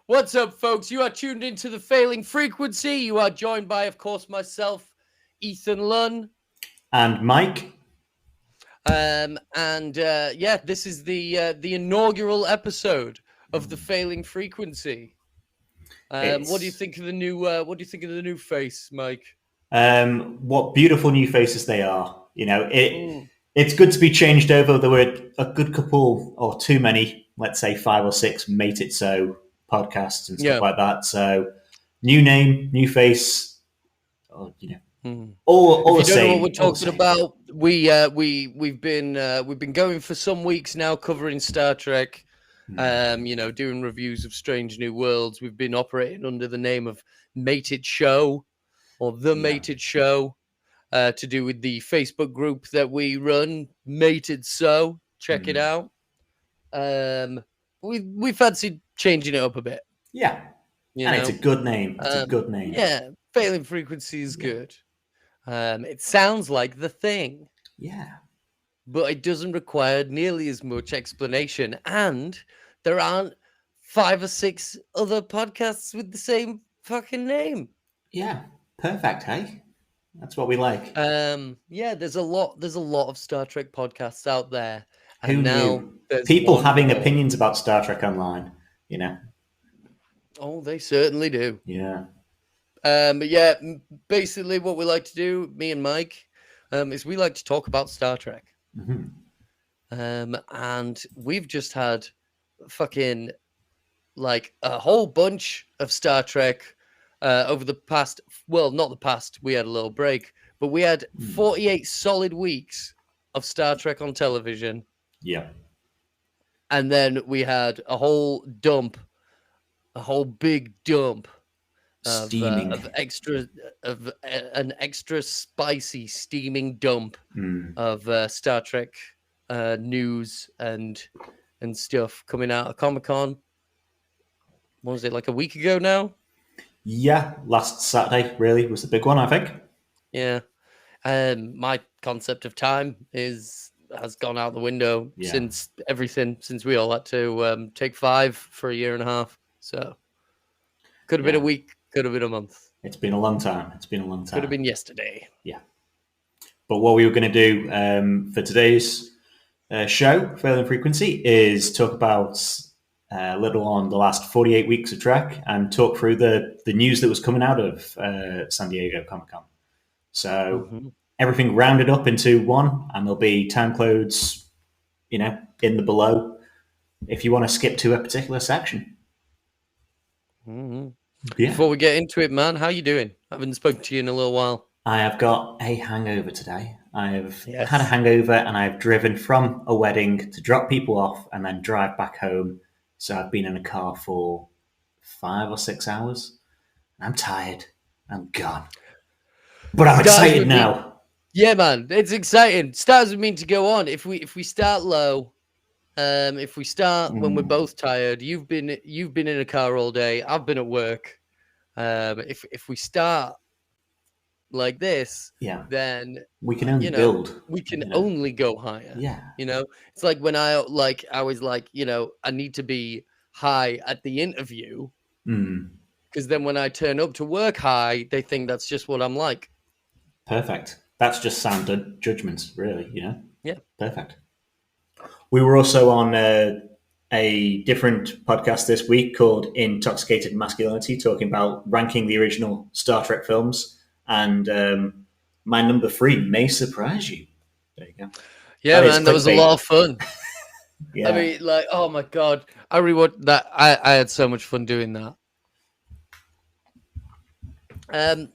What's up, folks? You are tuned into the Failing Frequency. You are joined by, of course, myself, Ethan Lunn. And Mike. This is the inaugural episode of the Failing Frequency. What do you think of the new face, Mike? What beautiful new faces they are. You know, it's good to be changed over. There were a good couple, or too many, let's say 5 or 6, Made It So podcasts and stuff like that. So, new name, new face, all the same. If you don't know what we're talking about, we've been going for some weeks now covering Star Trek. Doing reviews of Strange New Worlds. We've been operating under the name of Mated Show or The Mated Show to do with the Facebook group that we run, Mated So. Check it out. We fancied changing it up a bit. Yeah. It's a good name. It's a good name. Yeah. Failing Frequency is good. It sounds like The Thing. Yeah. But it doesn't require nearly as much explanation. And there aren't 5 or 6 other podcasts with the same fucking name. Yeah. Perfect, hey? That's what we like. There's a lot of Star Trek podcasts out there. And Who now knew? People having opinions about Star Trek online, you know. Oh, they certainly do. Yeah. Basically what we like to do, me and Mike, is we like to talk about Star Trek. Mm-hmm. And we've just had fucking like a whole bunch of Star Trek over the past, well, not the past, we had a little break, but we had 48 solid weeks of Star Trek on television. Yeah. And then we had a whole big dump of an extra spicy steaming dump of Star Trek news and stuff coming out of Comic-Con. What was it, like a week ago now? Yeah, last Saturday really was the big one, I think. Yeah. My concept of time has gone out the window since we all had to take 5 for a year and a half. So could have been a week, could have been a month. It's been a long time. Could have been yesterday. Yeah. But what we were going to do for today's show, Failing Frequency, is talk about a little on the last 48 weeks of Trek and talk through the news that was coming out of San Diego Comic-Con. So everything rounded up into one, and there'll be time codes, in the below if you want to skip to a particular section. Yeah. Before we get into it, man, how you doing? I haven't spoken to you in a little while. I have got a hangover today. I've had a hangover, and I've driven from a wedding to drop people off and then drive back home. So I've been in a car for 5 or 6 hours. I'm tired. I'm gone. But I'm excited now. Yeah, man, it's exciting. Stars would mean to go on. If we start low, if we start when we're both tired, you've been in a car all day. I've been at work. If we start like this, then we can only build. We can only go higher. Yeah, it's like when I was like, I need to be high at the interview, because then when I turn up to work high, they think that's just what I'm like. Perfect. That's just sound judgments, really. Yeah. Perfect. We were also on a different podcast this week called Intoxicated Masculinity, talking about ranking the original Star Trek films. And my number 3 may surprise you. There you go. Yeah, man, that was a lot of fun. Yeah. I mean, like, oh my God. I rewatched that. I had so much fun doing that. And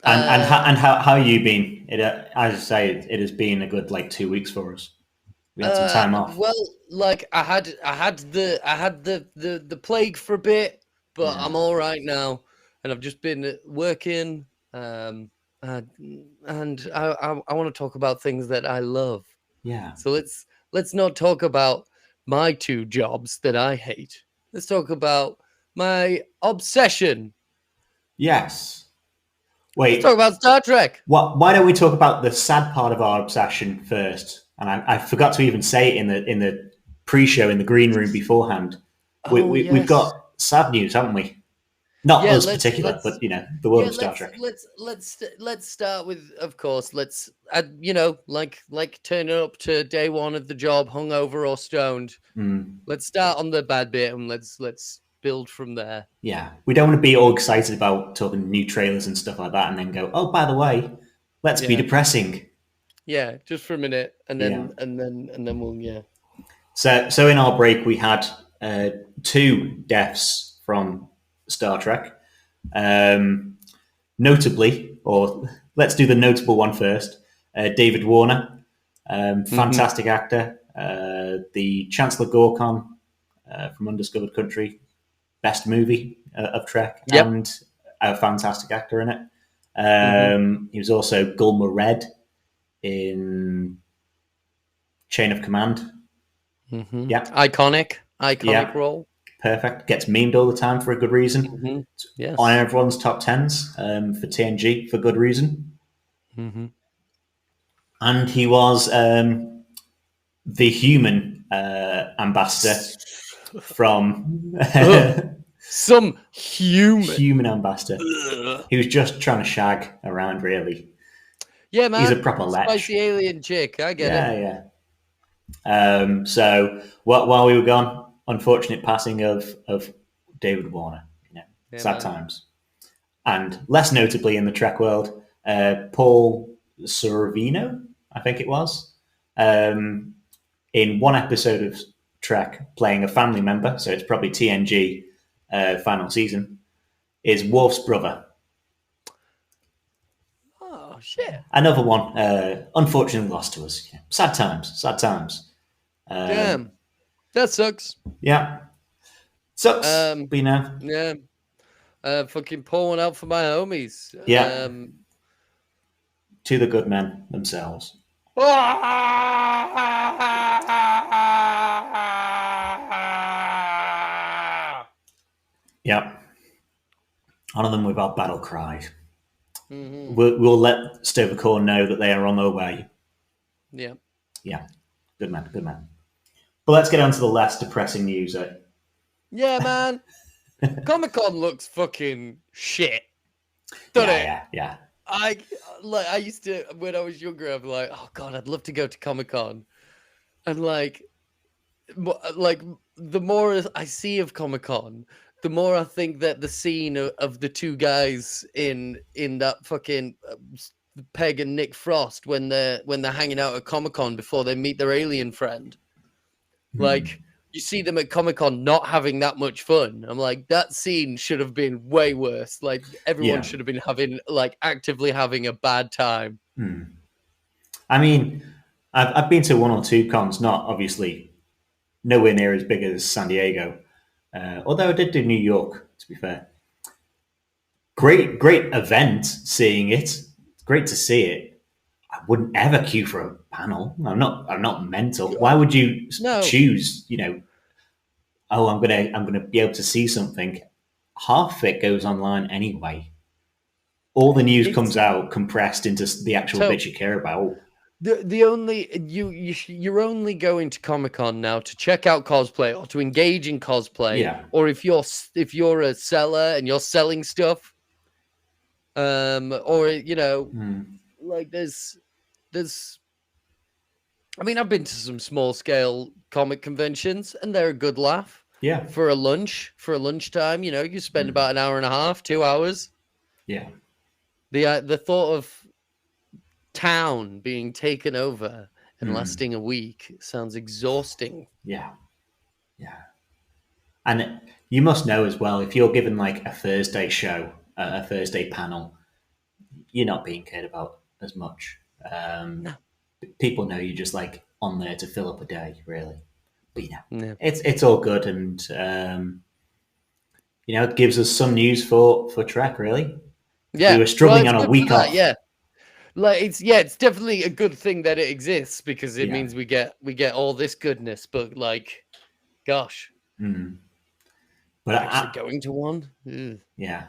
how you been? As I say, it has been a good 2 weeks for us. We had some time off. Well, I had the plague for a bit, but I'm all right now, and I've just been working. And I want to talk about things that I love. Yeah. So let's not talk about my 2 jobs that I hate. Let's talk about my obsession. Yes. Wait. Let's talk about Star Trek. Why don't we talk about the sad part of our obsession first? And I forgot to even say it in the pre-show in the green room beforehand. We've got sad news, haven't we? Not Yeah, us particular, but the world of Star Trek. Let's start with, of course, let's like turning up to day one of the job, hungover or stoned. Let's start on the bad bit and let's build from there. Yeah, we don't want to be all excited about talking new trailers and stuff like that, and then go, oh, by the way, let's be depressing. Yeah, just for a minute, and then we'll So in our break, we had 2 deaths from Star Trek. Notably, or let's do the notable one first, David Warner, fantastic actor, the Chancellor Gorkon from Undiscovered Country, best movie of Trek, and a fantastic actor in it. He was also Gulmer Red in Chain of Command. Yeah, iconic role. Perfect. Gets memed all the time for a good reason. Yes. On everyone's top 10s for TNG for good reason. And he was the human ambassador from some human ambassador. He was just trying to shag around, really. Yeah, man. He's a proper lech. Spicy alien chick. I get it. Yeah. So while we were gone, unfortunate passing of David Warner. Sad times. And less notably in the Trek world, Paul Sorvino, I think it was, in one episode of Trek, playing a family member, so it's probably TNG final season, is Worf's brother. Oh, shit. Another one, unfortunately lost to us. Sad times. Damn. That sucks. Yeah. Sucks. But Yeah. Fucking pour one out for my homies. Yeah. To the good men themselves. Yeah. One of them with our battle cry. We'll let Stovercorn know that they are on their way. Yeah. Yeah. Good man. But let's get on to the less depressing news. Yeah, man. Comic-Con looks fucking shit. Doesn't it? Yeah. I used to, when I was younger, I'd be like, oh God, I'd love to go to Comic-Con. And like the more I see of Comic-Con, the more I think that the scene of the 2 guys in that fucking Peg and Nick Frost when they're hanging out at Comic-Con before they meet their alien friend. Like, you see them at Comic-Con not having that much fun. I'm like, that scene should have been way worse. Like, everyone should have been actively having a bad time. I mean, I've been to 1 or 2 cons, not obviously nowhere near as big as San Diego. Although I did do New York, to be fair. Great event seeing it. It's great to see it. I wouldn't ever queue for a panel. I'm not mental. Why would you choose? Oh, I'm gonna be able to see something. Half of it goes online anyway. All the news comes out compressed into the actual bits you care about. The only you're only going to Comic-Con now to check out cosplay or to engage in cosplay, or if you're a seller and you're selling stuff, or like there's. I mean, I've been to some small scale comic conventions, and they're a good laugh. Yeah, for a lunchtime, you spend about an hour and a half, 2 hours. Yeah, the thought of town being taken over and lasting a week sounds exhausting. Yeah. And you must know as well, if you're given like a Thursday show, a Thursday panel, you're not being cared about as much. No. People know you're just like on there to fill up a day, really. But it's all good, and it gives us some news for Trek, really. Yeah, we were struggling on a week off. Yeah, it's definitely a good thing that it exists because it means we get all this goodness. But like, gosh, but actually going to one, yeah.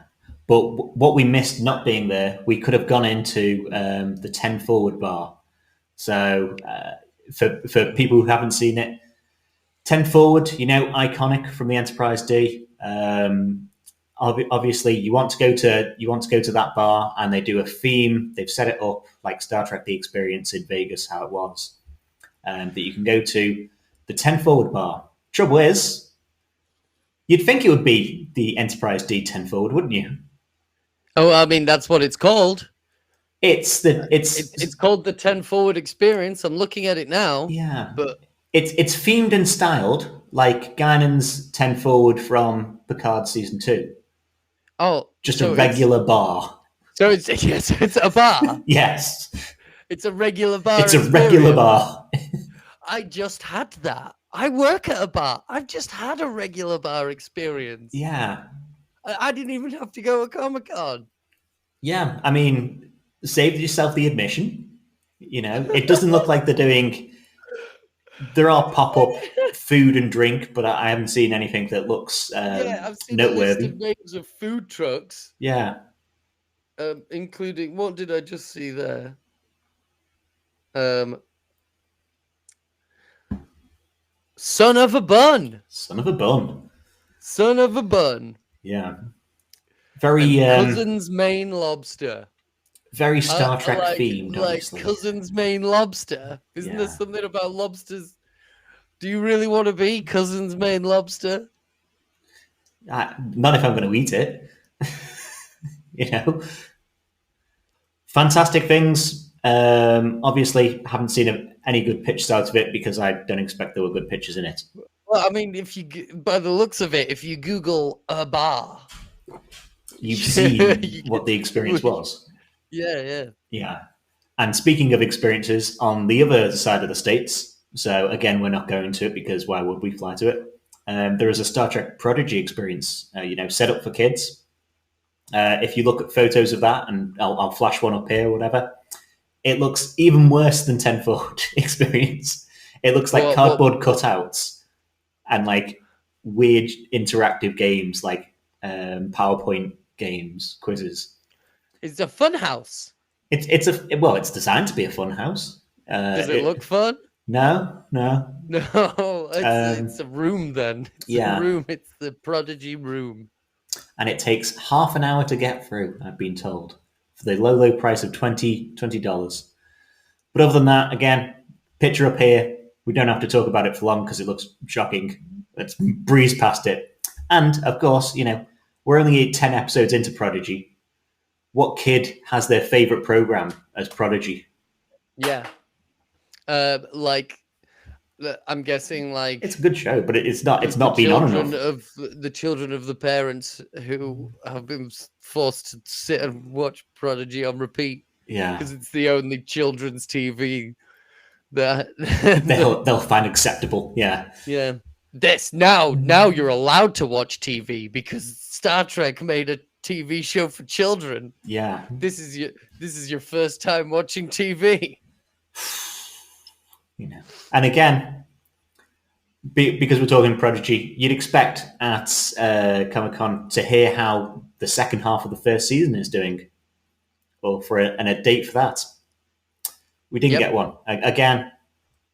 But what we missed not being there, we could have gone into the 10 Forward bar. So for people who haven't seen it, 10 Forward, iconic from the Enterprise D. Obviously, you want to go to that bar, and they do a theme. They've set it up like Star Trek: The Experience in Vegas, how it was, that you can go to the 10 Forward bar. Trouble is, you'd think it would be the Enterprise D10 Forward, wouldn't you? Oh, I mean, that's what it's called. It's called the 10 Forward Experience. I'm looking at it now. Yeah, but it's themed and styled like Guinan's 10 Forward from Picard season 2. Oh, just a regular bar. So it's a bar. Yes, it's a regular bar. It's a regular bar. I just had that. I work at a bar. I've just had a regular bar experience. Yeah, I didn't even have to go to Comic-Con. Yeah, I mean, save yourself the admission. It doesn't look like they're doing. There are pop-up food and drink, but I haven't seen anything that looks I've seen noteworthy. A list of names of food trucks. Yeah. Including, what did I just see there? Son of a bun. Son of a bun. Son of a bun. Yeah. Very Cousin's Maine Lobster. Very Star Trek themed, obviously. Like Cousin's Maine Lobster. Isn't there something about lobsters? Do you really want to be Cousin's Maine Lobster? Not if I'm going to eat it. Fantastic things. Obviously, haven't seen any good pitches out of it because I don't expect there were good pitches in it. Well, I mean, by the looks of it, if you Google a bar, you've seen what the experience was. Yeah. And speaking of experiences, on the other side of the states, so again, we're not going to it because why would we fly to it? There is a Star Trek Prodigy experience, set up for kids. If you look at photos of that, and I'll flash one up here or whatever, it looks even worse than 10 Forward experience. It looks like cardboard cutouts and like weird interactive games like PowerPoint games, quizzes. It's a fun house. It's designed to be a fun house. Does it look fun? No. It's a room then. A room. It's the Prodigy room. And it takes half an hour to get through, I've been told, for the low price of $20. But other than that, again, picture up here. We don't have to talk about it for long because it looks shocking. Let's breeze past it. And, of course, we're only 10 episodes into Prodigy. What kid has their favorite program as Prodigy? Yeah. I'm guessing it's a good show, but it's not been on enough. The children of the parents who have been forced to sit and watch Prodigy on repeat. Yeah. Because it's the only children's TV that they'll find acceptable. Yeah. Yeah. Now you're allowed to watch TV because Star Trek made a TV show for children. Yeah. This is your first time watching TV. And again, because we're talking Prodigy, you'd expect at Comic-Con to hear how the second half of the first season is doing, or for a date for that. We didn't get one. Again,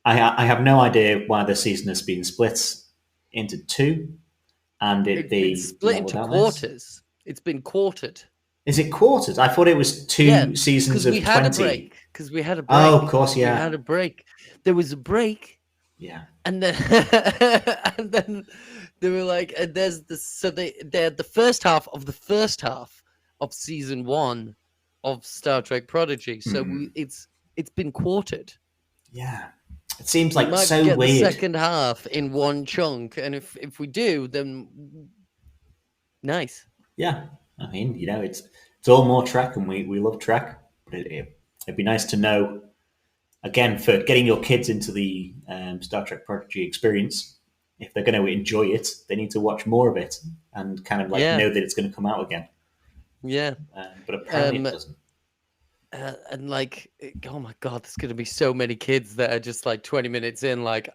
I have no idea why the season has been split into two, and it's been split into quarters. It's been quartered. Is it quartered? I thought it was two seasons of 20. Because we had a break. Oh, of course, yeah. We had a break. There was a break. Yeah. And then they were like, and they had the first half of season 1 of Star Trek Prodigy. So it's been quartered. Yeah. It seems like might so get weird. The second half in one chunk, and if we do, then nice. Yeah, I mean, it's all more Trek, and we love Trek. But it'd be nice to know, again, for getting your kids into the Star Trek Prodigy experience, if they're going to enjoy it, they need to watch more of it and kind of know that it's going to come out again. Yeah, but apparently it doesn't. And oh my god, there's going to be so many kids that are just 20 minutes in, I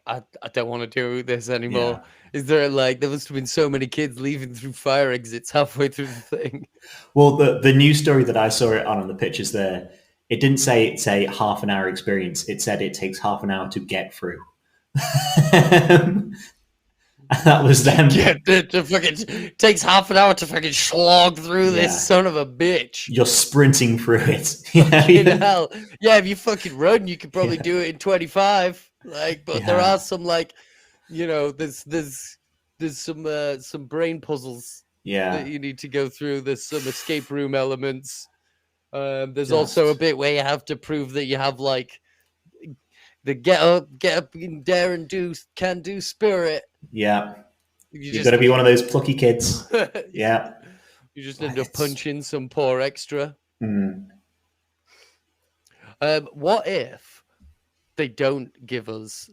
don't want to do this anymore. Yeah. Is there there must have been so many kids leaving through fire exits halfway through the thing? Well, the news story that I saw it on the pictures there, it didn't say it's a half an hour experience. It said it takes half an hour to get through. That was them. Yeah, to fucking takes half an hour to fucking slog through this son of a bitch. You're sprinting through it. Hell. Yeah, if you fucking run, you could probably do it in 25. Like, but there are some like, there's some brain puzzles that you need to go through. There's some escape room elements. There's also a bit where you have to prove that you have like the get up, and dare and can do spirit. Yeah. You've got to be one of those plucky kids. Yeah. You just end up punching some poor extra. What if they don't give us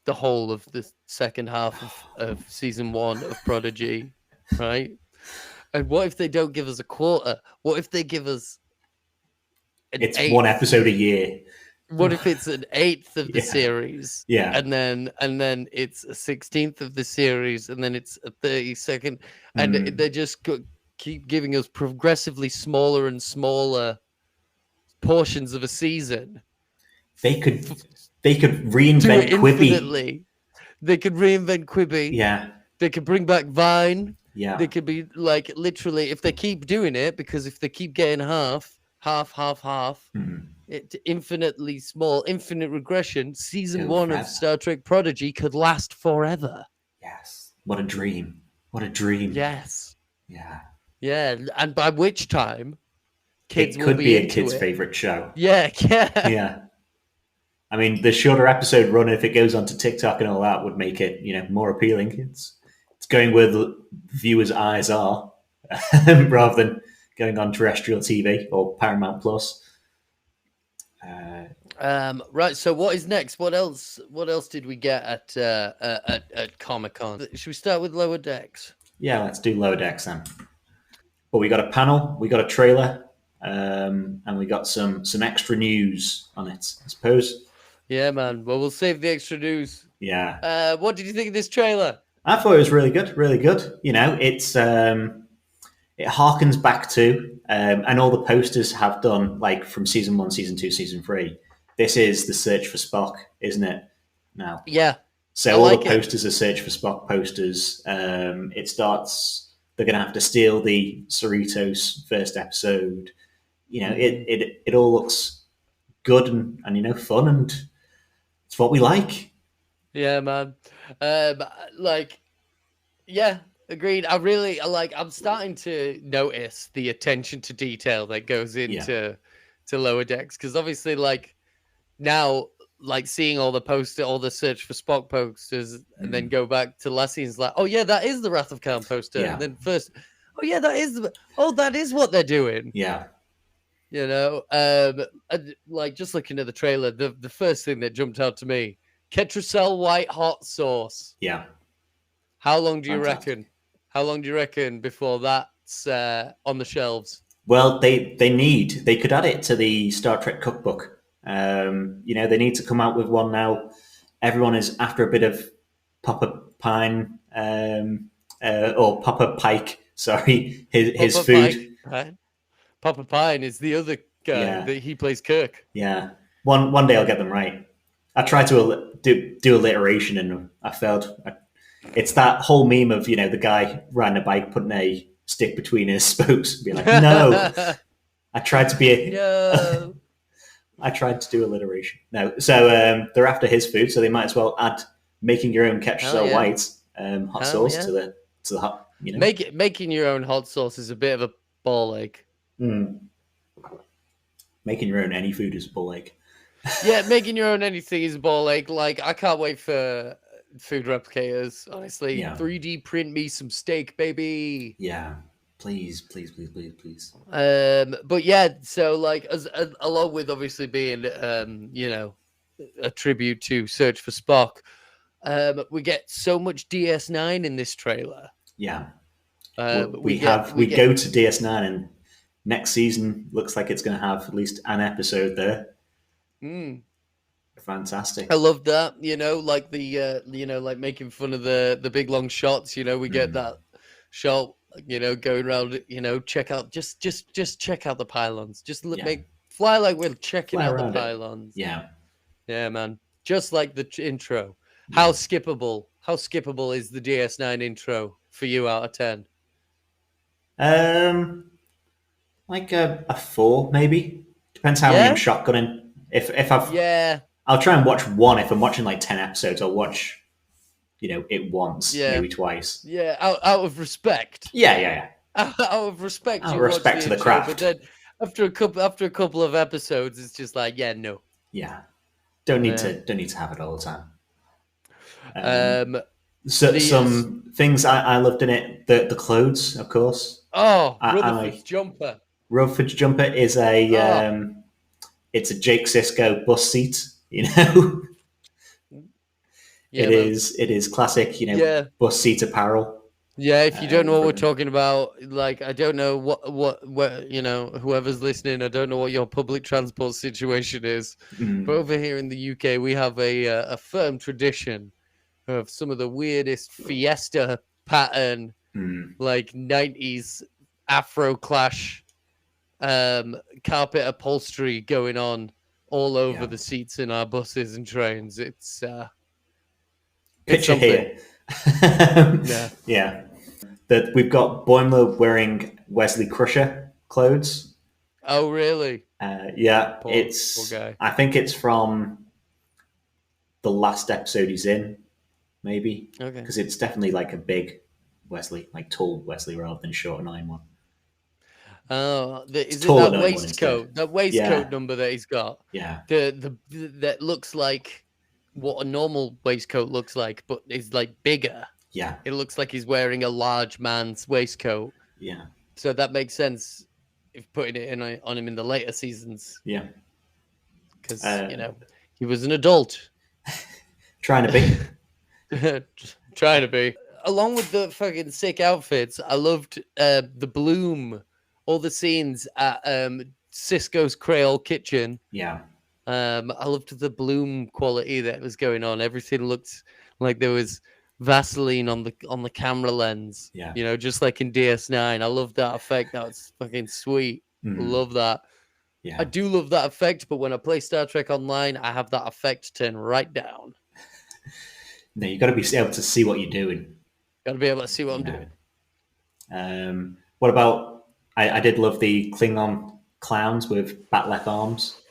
the whole of the second half of season 1 of Prodigy, right? And what if they don't give us a quarter? What if they give us it's eighth? 1 episode a year. What if it's an 8th of the series? Yeah. And then it's a 16th of the series, and then it's a 32nd. And they just keep giving us progressively smaller and smaller portions of a season. They could reinvent Quibi. They could reinvent Quibi. Yeah. They could bring back Vine. Yeah. They could be like literally, if they keep doing it, because if they keep getting half, it's infinitely small, infinite regression. Season 1 of Star Trek Prodigy could last forever. Yes. What a dream. What a dream. Yes. Yeah. Yeah. And by which time kids it could will be a kid's favorite show. Yeah. Yeah. I mean, the shorter episode run, if it goes onto TikTok and all that, would make it, more appealing. It's going where the viewers' eyes are, rather than going on terrestrial TV or Paramount Plus. Right. So what is next? What else did we get at Comic-Con? Should we start with Lower Decks? Yeah, let's do Lower Decks then. Well, we got a panel, we got a trailer, and we got some extra news on it, I suppose. Yeah, man. Well, we'll save the extra news. Yeah. What did you think of this trailer? I thought it was really good, really good. It's it harkens back to, and all the posters have done, like from season 1, season 2, season 3. This is the Search for Spock, isn't it? Now. Yeah. So all the posters are Search for Spock posters. It starts. They're going to have to steal the Cerritos first episode. It all looks good and fun, and it's what we like. Yeah, man. Yeah, agreed. I'm starting to notice the attention to detail that goes into Lower Decks, because obviously, now, seeing all the Search for Spock posters, and then go back to last season's oh yeah, that is the Wrath of Khan poster. Yeah. And then first, oh yeah, that is what they're doing. Yeah. Just looking at the trailer, the first thing that jumped out to me, Ketracel white hot sauce. Yeah. How long do you reckon? How long do you reckon before that's on the shelves? Well, they could add it to the Star Trek cookbook. They need to come out with one now. Everyone is after a bit of Papa Pine, or Papa Pike. Sorry, his Papa food. Pike, right? Papa Pine is the other guy that he plays Kirk. Yeah, one day I'll get them right. I tried to do alliteration and I failed. It's that whole meme of the guy riding a bike putting a stick between his spokes and being like, no. I tried to be no. I tried to do alliteration. No, so they're after his food, so they might as well add making your own Ketracel white hot sauce to the hot. Making your own hot sauce is a bit of a ball ache. Making your own any food is a ball ache. Yeah, making your own anything is a ball ache. I can't wait for food replicators. Honestly, 3D print me some steak, baby. Yeah. Please. But yeah, so as along with obviously being a tribute to Search for Spock, we get so much DS9 in this trailer. Yeah. We go to DS9, and next season looks like it's going to have at least an episode there. Fantastic. I love that. Making fun of the big long shots. We get that shot. Going around, check out, just check out the pylons. Just fly like we're checking out the pylons. Yeah, man. Just like the intro. How skippable how skippable is the DS9 intro for you out of 10? Like a 4, maybe. Depends how many I'm Yeah? shotgunning. If I've, Yeah. I'll try and watch one. If I'm watching like 10 episodes, I'll watch, it once, Yeah. maybe twice. Yeah. Out of respect. Yeah. Out of respect, Out of you watch respect the to the intro, but craft. then after a couple of episodes, it's just like, yeah, no. Yeah, don't need Yeah. to have it all the time. Um. So The some things I loved in it. The clothes, of course. I Rutherford's like jumper. Rutherford's jumper is Oh. it's a Jake Sisko bus seat. You know, Yeah, man. it is classic. Yeah. Bus seat apparel. Yeah, if you don't know what we're From talking about, like I don't know what whoever's listening, I don't know what your public transport situation is, but over here in the UK, we have a firm tradition of some of the weirdest fiesta pattern, like 90s Afro clash, carpet upholstery going on all over the seats in our buses and trains. It's picture something. here. Yeah. That we've got Boimler wearing Wesley Crusher clothes. Oh, really? Yeah, Poor guy. I think it's from the last episode he's in, maybe. Okay. Because it's definitely like a big Wesley, like tall Wesley rather than short 9-1. Oh, is it taller that 9-1 waistcoat? instead. That waistcoat number that he's got. Yeah. The that looks like what a normal waistcoat looks like, but it's like bigger. Yeah. It looks like he's wearing a large man's waistcoat. Yeah. So that makes sense if putting it on him in the later seasons. Yeah. Because, he was an adult. Trying to be. Trying to be. Along with the fucking sick outfits, I loved the bloom, all the scenes at Sisko's Creole kitchen. Yeah. I loved the bloom quality that was going on. Everything looked like there was Vaseline on the camera lens. Yeah. Just like in DS9. I love that effect. That's fucking sweet. Love that. Yeah. I do love that effect, but when I play Star Trek Online, I have that effect turned right down. No, you got to be able to see what you're doing. Got to be able to see what I'm doing. What about? I did love the Klingon clowns with bat-left arms.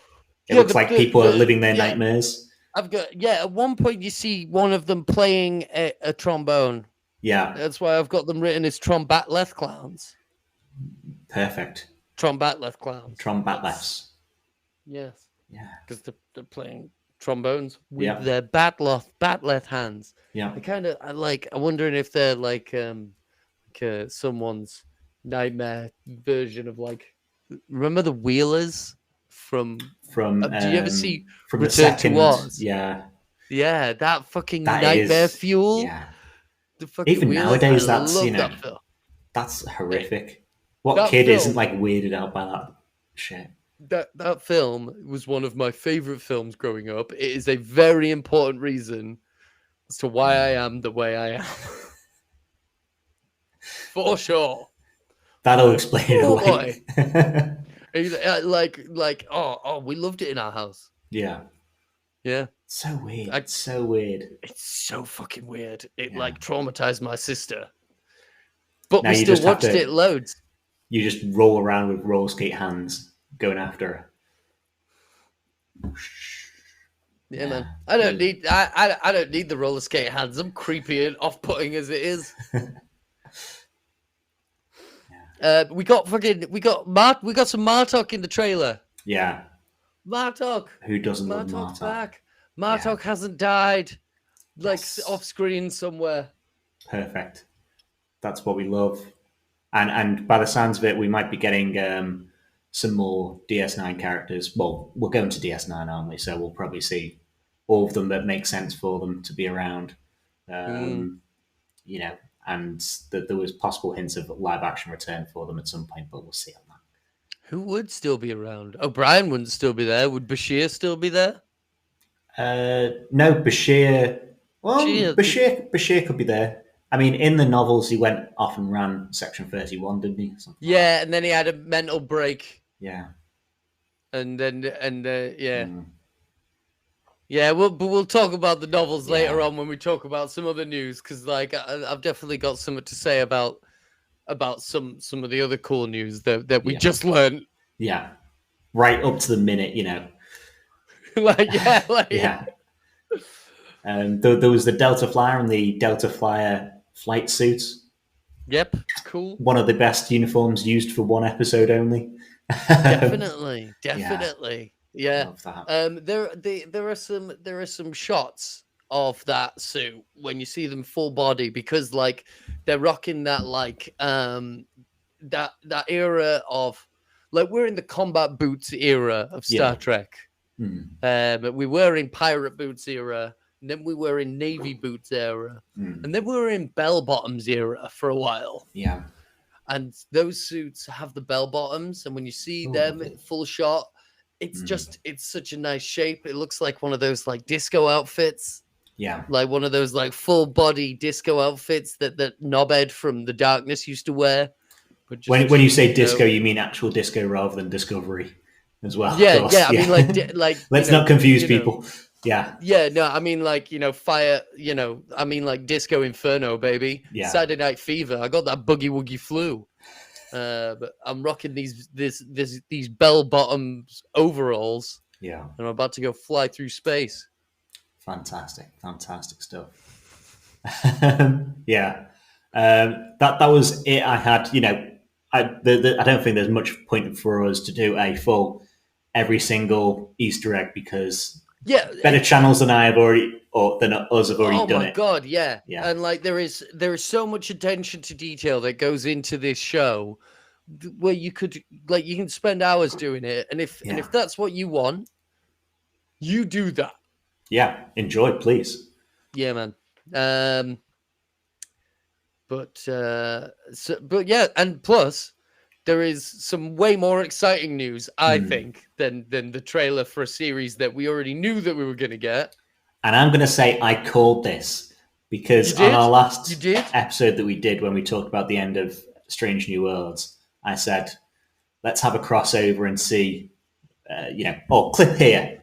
It looks like people are living their nightmares. At one point you see one of them playing a trombone. Yeah. That's why I've got them written as Trombat-left clowns. Perfect. Trombat-left clowns. Trombat-lefts. Yes. Yeah. Because they're playing trombones with their bat-left hands. Yeah. I'm wondering if they're like someone's nightmare version of remember the Wheelers from do you ever see from Return the second, to Oz? Yeah, that fucking nightmare fuel. Yeah, the fucking even Wheelers, nowadays, that's horrific. What kid isn't like weirded out by that shit? That film was one of my favorite films growing up. It is a very important reason as to why I am the way I am. For sure. That'll explain it away. We loved it in our house. Yeah. So weird. It's so weird. It's so fucking weird. It traumatized my sister. But now we still watched it loads. You just roll around with roller skate hands going after her. Yeah, man. I don't need the roller skate hands. I'm creepy and off-putting as it is. We got some Martok in the trailer. Yeah. Martok. Who doesn't love Martok's Martok? back. Martok hasn't died. Off screen somewhere. Perfect. That's what we love. And by the sounds of it, we might be getting some more DS9 characters. Well, we're going to DS9, aren't we? So we'll probably see all of them that make sense for them to be around. And that there was possible hints of live action return for them at some point, but we'll see on that. Who would still be around? O'Brien wouldn't still be there. Would Bashir still be there? No, Bashir. Well, Bashir could be there. I mean, in the novels, he went off and ran Section 31, didn't he? And then he had a mental break. Yeah. And then. Yeah, but we'll talk about the novels later on when we talk about some other news, because like I've definitely got something to say about some of the other cool news that we just learned. Yeah, right up to the minute, Yeah. There was the Delta Flyer and the Delta Flyer flight suits. Yep, cool. One of the best uniforms used for one episode only. Definitely. Yeah. Love that. There are some shots of that suit when you see them full body, because like they're rocking that like that era of, like, we're in the combat boots era of Star Trek. We were in pirate boots era, and then we were in navy boots era, and then we were in bell bottoms era for a while. Yeah. And those suits have the bell bottoms, and when you see them full shot, it's just, it's such a nice shape. It looks like one of those like disco outfits. Yeah. Like one of those like full body disco outfits that Knobhead from The Darkness used to wear. But just, when you say disco, you mean actual disco rather than Discovery as well. Yeah, I mean like let's not confuse people. Yeah. Yeah, no, I mean like, fire, I mean like Disco Inferno, baby. Yeah. Saturday Night Fever. I got that boogie woogie flu. But I'm rocking these bell bottoms overalls. Yeah. And I'm about to go fly through space. Fantastic stuff. Yeah. That was it. I had, I don't think there's much point for us to do a full every single Easter egg, because better channels than I have already, or than us have already done it. Oh my god, yeah. And like there is so much attention to detail that goes into this show, where you can spend hours doing it, and if that's what you want, you do that. Yeah, enjoy, please. Yeah, man. But yeah, and plus there is some way more exciting news, I think, than the trailer for a series that we already knew that we were going to get. And I'm going to say I called this, because on our last episode that we did when we talked about the end of Strange New Worlds, I said, let's have a crossover and see, clip here.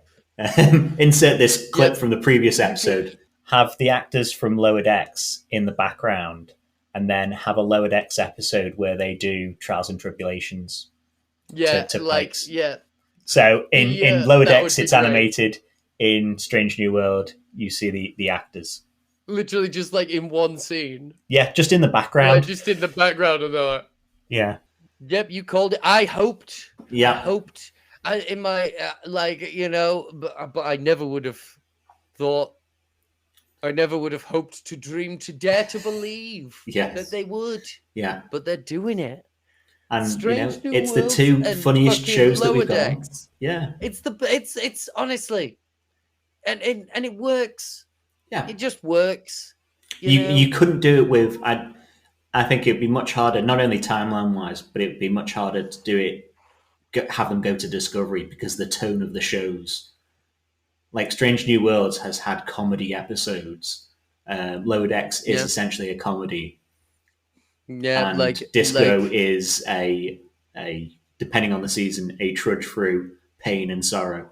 Insert this clip from the previous episode. Have the actors from Lower Decks in the background, and then have a Lower Decks episode where they do Trials and Tribulations. To Pikes. So in Lower Decks, it's animated. In Strange New World, you see the actors. Literally just like in one scene. Yeah, just in the background. Just in the background of that. Yeah. Yep, you called it. I hoped. Yeah. I hoped. In my, but I never would have thought. I never would have hoped to dream to dare to believe that they would. Yeah. But they're doing it. And it's the two funniest shows that we've got. Yeah. It's honestly, and it works. Yeah. It just works. You couldn't do it with. I think it'd be much harder, not only timeline wise, but it'd be much harder to do it. Have them go to Discovery, because the tone of the shows, like Strange New Worlds has had comedy episodes. Lower Decks is essentially a comedy. Yeah, and Disco is a depending on the season, a trudge through pain and sorrow.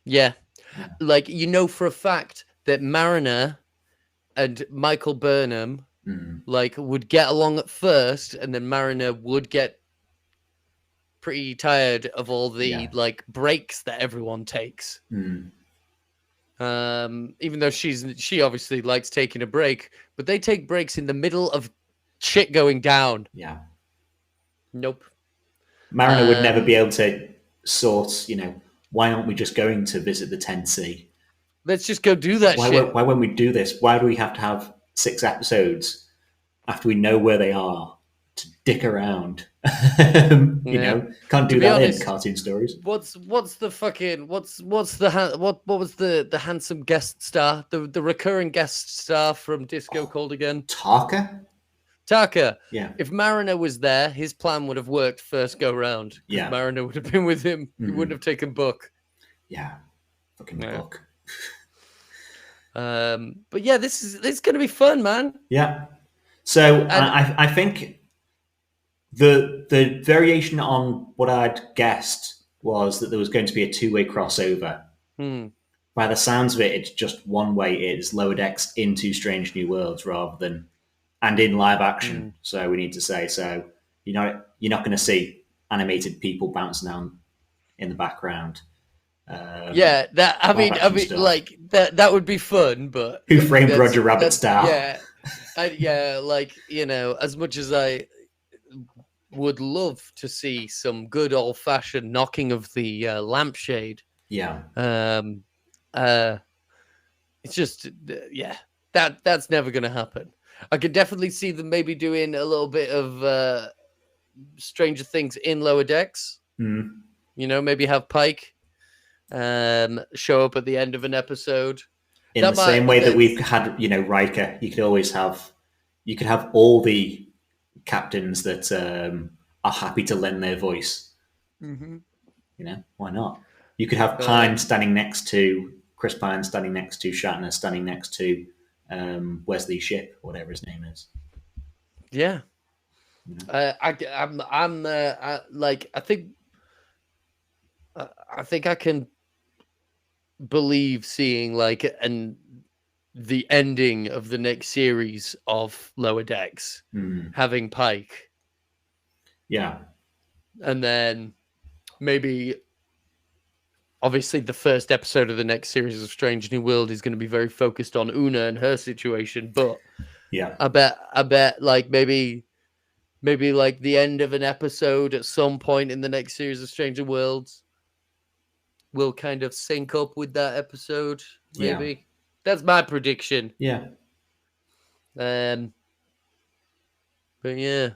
Yeah. Like, for a fact that Mariner and Michael Burnham would get along at first, and then Mariner would get pretty tired of all the breaks that everyone takes. Even though she obviously likes taking a break, but they take breaks in the middle of shit going down. Yeah. Nope. Mariner would never be able to sort, why aren't we just going to visit the 10C? Let's just go do that shit. Why when we do this, why do we have to have 6 episodes after we know where they are to dick around? Can't do that in cartoon stories. What was the handsome guest star, the recurring guest star from Disco called again? Taka. Yeah. If Mariner was there, his plan would have worked first go round. Yeah. Mariner would have been with him. He wouldn't have taken Book. Yeah. Fucking Book. But yeah, it's going to be fun, man. Yeah. So I think the variation on what I'd guessed was that there was going to be a 2-way crossover. by the sounds of it, it's just one way. It's Lower Decks into Strange New Worlds rather than and in live action. So we need to say so. You're not going to see animated people bouncing down in the background. Yeah, that I mean, stuff. like that would be fun, but Who Framed Roger Rabbit style? Yeah, like as much as I would love to see some good old fashioned knocking of the lampshade. Yeah. It's just that's never going to happen. I could definitely see them maybe doing a little bit of Stranger Things in Lower Decks. Maybe have Pike show up at the end of an episode. In the same way that we've had, Riker, you could have all the captains that are happy to lend their voice. Why not? You could have Pine standing next to Chris Pine, standing next to Shatner, standing next to Wesley Shipp, whatever his name is. Yeah. I think I can believe seeing the ending of the next series of Lower Decks having Pike. Yeah. And then maybe obviously the first episode of the next series of Strange New World is going to be very focused on Una and her situation, but yeah, I bet maybe the end of an episode at some point in the next series of Stranger Worlds will kind of sync up with that episode. Maybe that's my prediction. Yeah. But yeah,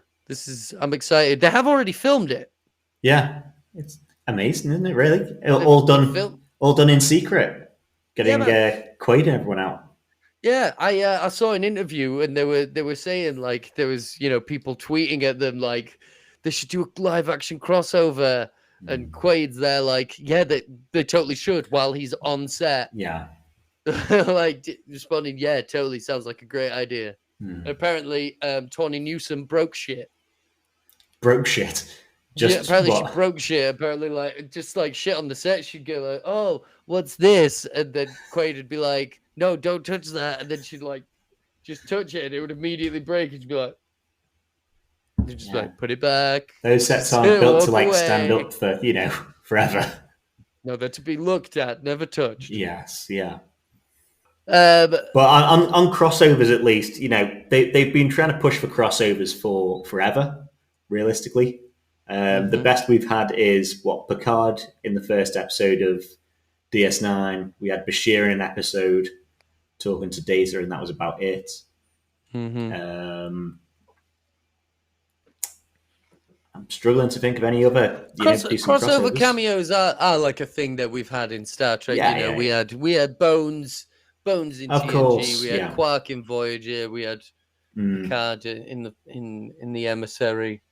I'm excited. They have already filmed it. Yeah, it's amazing, isn't it? Really, all done in secret, getting Quaid and everyone out. Yeah, I saw an interview and they were saying there was people tweeting at them they should do a live action crossover, and Quaid's there they totally should while he's on set. Yeah, responding, yeah, totally sounds like a great idea. Apparently, Tawny Newsome broke shit. Apparently she broke shit. Apparently, just shit on the set, she'd go like, "Oh, what's this?" And then Quaid would be like, "No, don't touch that." And then she'd just touch it, and it would immediately break. And she'd be like, "Put it back." Those sets aren't built to stand up for forever. No, they're to be looked at, never touched. Yes, yeah. But on crossovers, at least, they've been trying to push for crossovers for forever. Realistically. The best we've had is Picard in the first episode of DS9. We had Bashir in an episode talking to Data, and that was about it. I'm struggling to think of any other crossover cameos are a thing that we've had in Star Trek. We had Bones in TNG. Course, we had Quark in Voyager. We had Picard in the Emissary.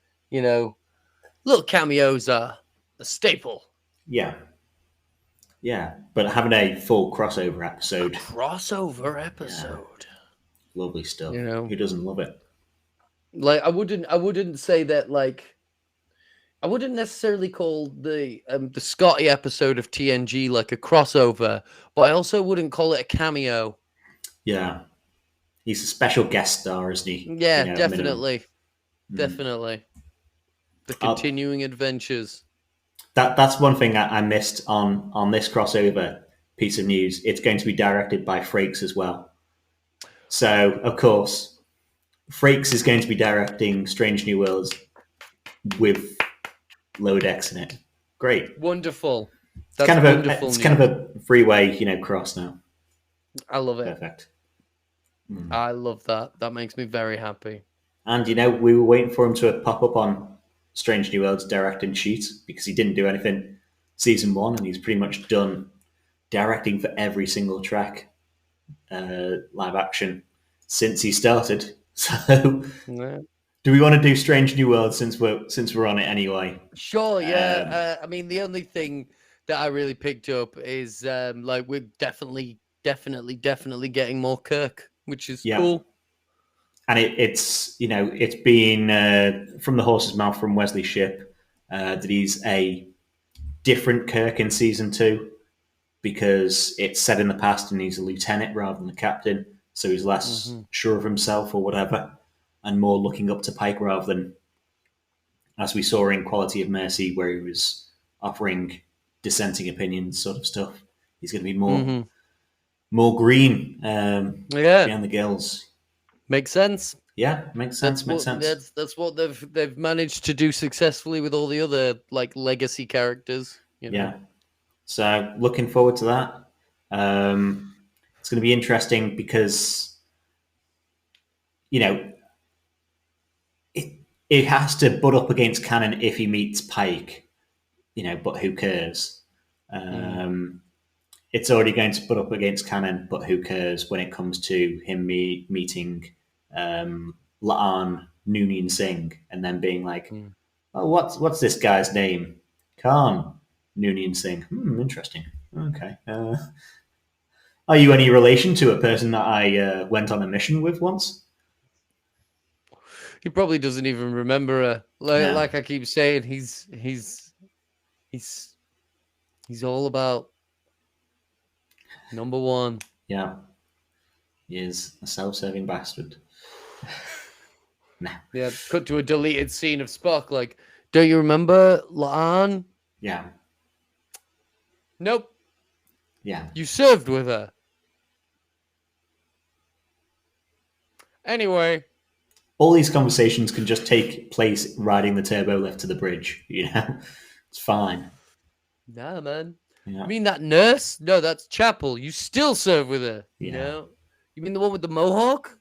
Little cameos are a staple. Yeah. Yeah, but having a full crossover episode. Yeah. Lovely stuff. Who doesn't love it? I wouldn't say that I wouldn't necessarily call the Scotty episode of TNG a crossover, but I also wouldn't call it a cameo. Yeah. He's a special guest star, isn't he? Yeah, definitely. Definitely. The continuing adventures. That's one thing I missed on this crossover piece of news. It's going to be directed by Frakes as well. So, of course, Frakes is going to be directing Strange New Worlds with Lower Decks in it. Great. Wonderful. That's kind of a freeway, cross now. I love it. Perfect. I love that. That makes me very happy. And, we were waiting for him to pop up on Strange New Worlds directing sheet because he didn't do anything season 1, and he's pretty much done directing for every single Trek live action since he started. So, do we want to do Strange New Worlds since we're on it anyway? Sure. Yeah. I mean, the only thing that I really picked up is we're definitely getting more Kirk, which is cool. And it's been from the horse's mouth from Wesley Shipp that he's a different Kirk in season 2. because it's set in the past and he's a lieutenant rather than the captain, so he's less sure of himself or whatever, and more looking up to Pike rather than, as we saw in Quality of Mercy, where he was offering dissenting opinions, sort of stuff. He's going to be more green behind the gills. Makes sense. Yeah, makes sense. That's what they've managed to do successfully with all the other like legacy characters. Yeah. So looking forward to that. It's going to be interesting because it has to butt up against canon if he meets Pike. But who cares? It's already going to butt up against canon, but who cares when it comes to him meeting La'an Noonien Singh and then being like, oh, what's this guy's name? Khan Noonien Singh. Interesting. Okay. Are you any relation to a person that I went on a mission with once? He probably doesn't even remember her. Like I keep saying, he's all about number one. Yeah. He is a self-serving bastard. Nah. Yeah, cut to a deleted scene of Spock. Like, don't you remember La'an? Yeah. Nope. Yeah. You served with her. Anyway. All these conversations can just take place riding the turbo lift to the bridge, It's fine. Nah, man. Yeah. You mean that nurse? No, that's Chapel. You still serve with her. Yeah. You mean the one with the mohawk?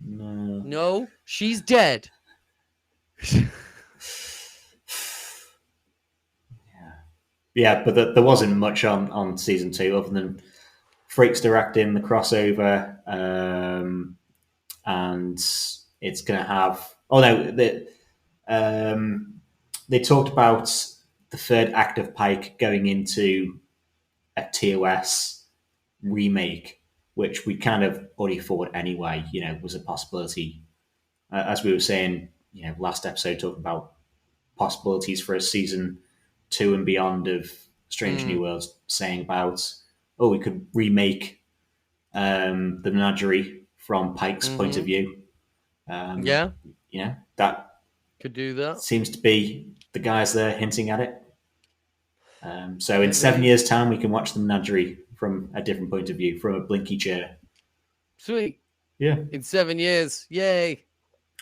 No. No, she's dead. Yeah, but there wasn't much on season 2 other than Frakes directing the crossover, and it's going to have. Oh no, they talked about the third act of Pike going into a TOS remake, which we kind of already thought anyway. Was a possibility, as we were saying. Last episode talking about possibilities for a season 2 and beyond of Strange New Worlds, saying about, we could remake the Menagerie from Pike's point of view. That could do that. Seems to be the guys there hinting at it. So in 7 years' time, we can watch the Menagerie from a different point of view, from a blinky chair. Sweet. Yeah. In 7 years. Yay.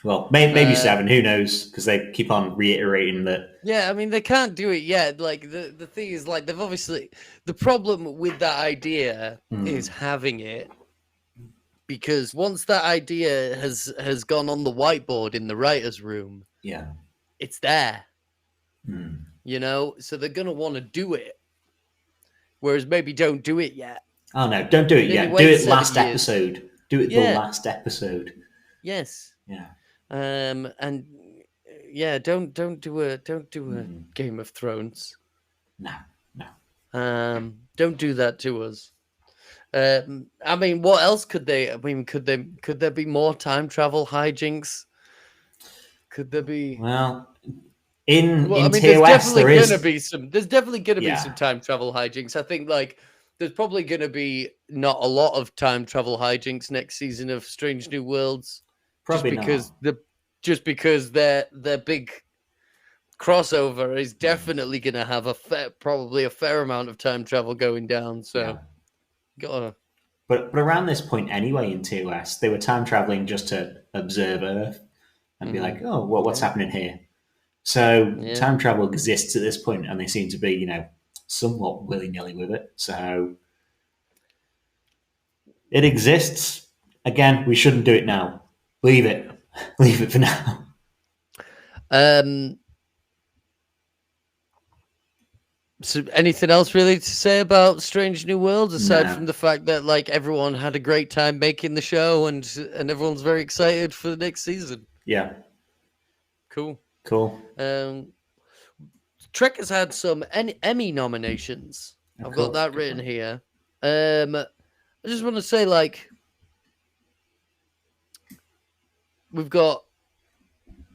Well, maybe 7. Who knows? Because they keep on reiterating that. Yeah, I mean, they can't do it yet. Like, the thing is, like, they've obviously... The problem with that idea is having it. Because once that idea has gone on the whiteboard in the writer's room, it's there. So they're going to want to do it. Whereas maybe don't do it yet. Oh, no, don't do it yet. Do it last episode. Do it the last episode. Yes. Yeah. And don't do a Game of Thrones. No. Don't do that to us. I mean, what else could they? I mean, could there be more time travel hijinks? Could there be? Well, in TOS, there's definitely gonna be some time travel hijinks. I think there's probably gonna be not a lot of time travel hijinks next season of Strange New Worlds. Probably because their big crossover is definitely going to have probably a fair amount of time travel going down. So, gotta. But around this point anyway in TOS, they were time traveling just to observe Earth and be like, oh, what's happening here? So time travel exists at this point, and they seem to be, somewhat willy-nilly with it. So it exists. Again, we shouldn't do it now. Leave it for now. So anything else really to say about Strange New Worlds aside from the fact that everyone had a great time making the show and everyone's very excited for the next season? Yeah. Cool. Trek has had some Emmy nominations. I've got that written here. I just want to say we've got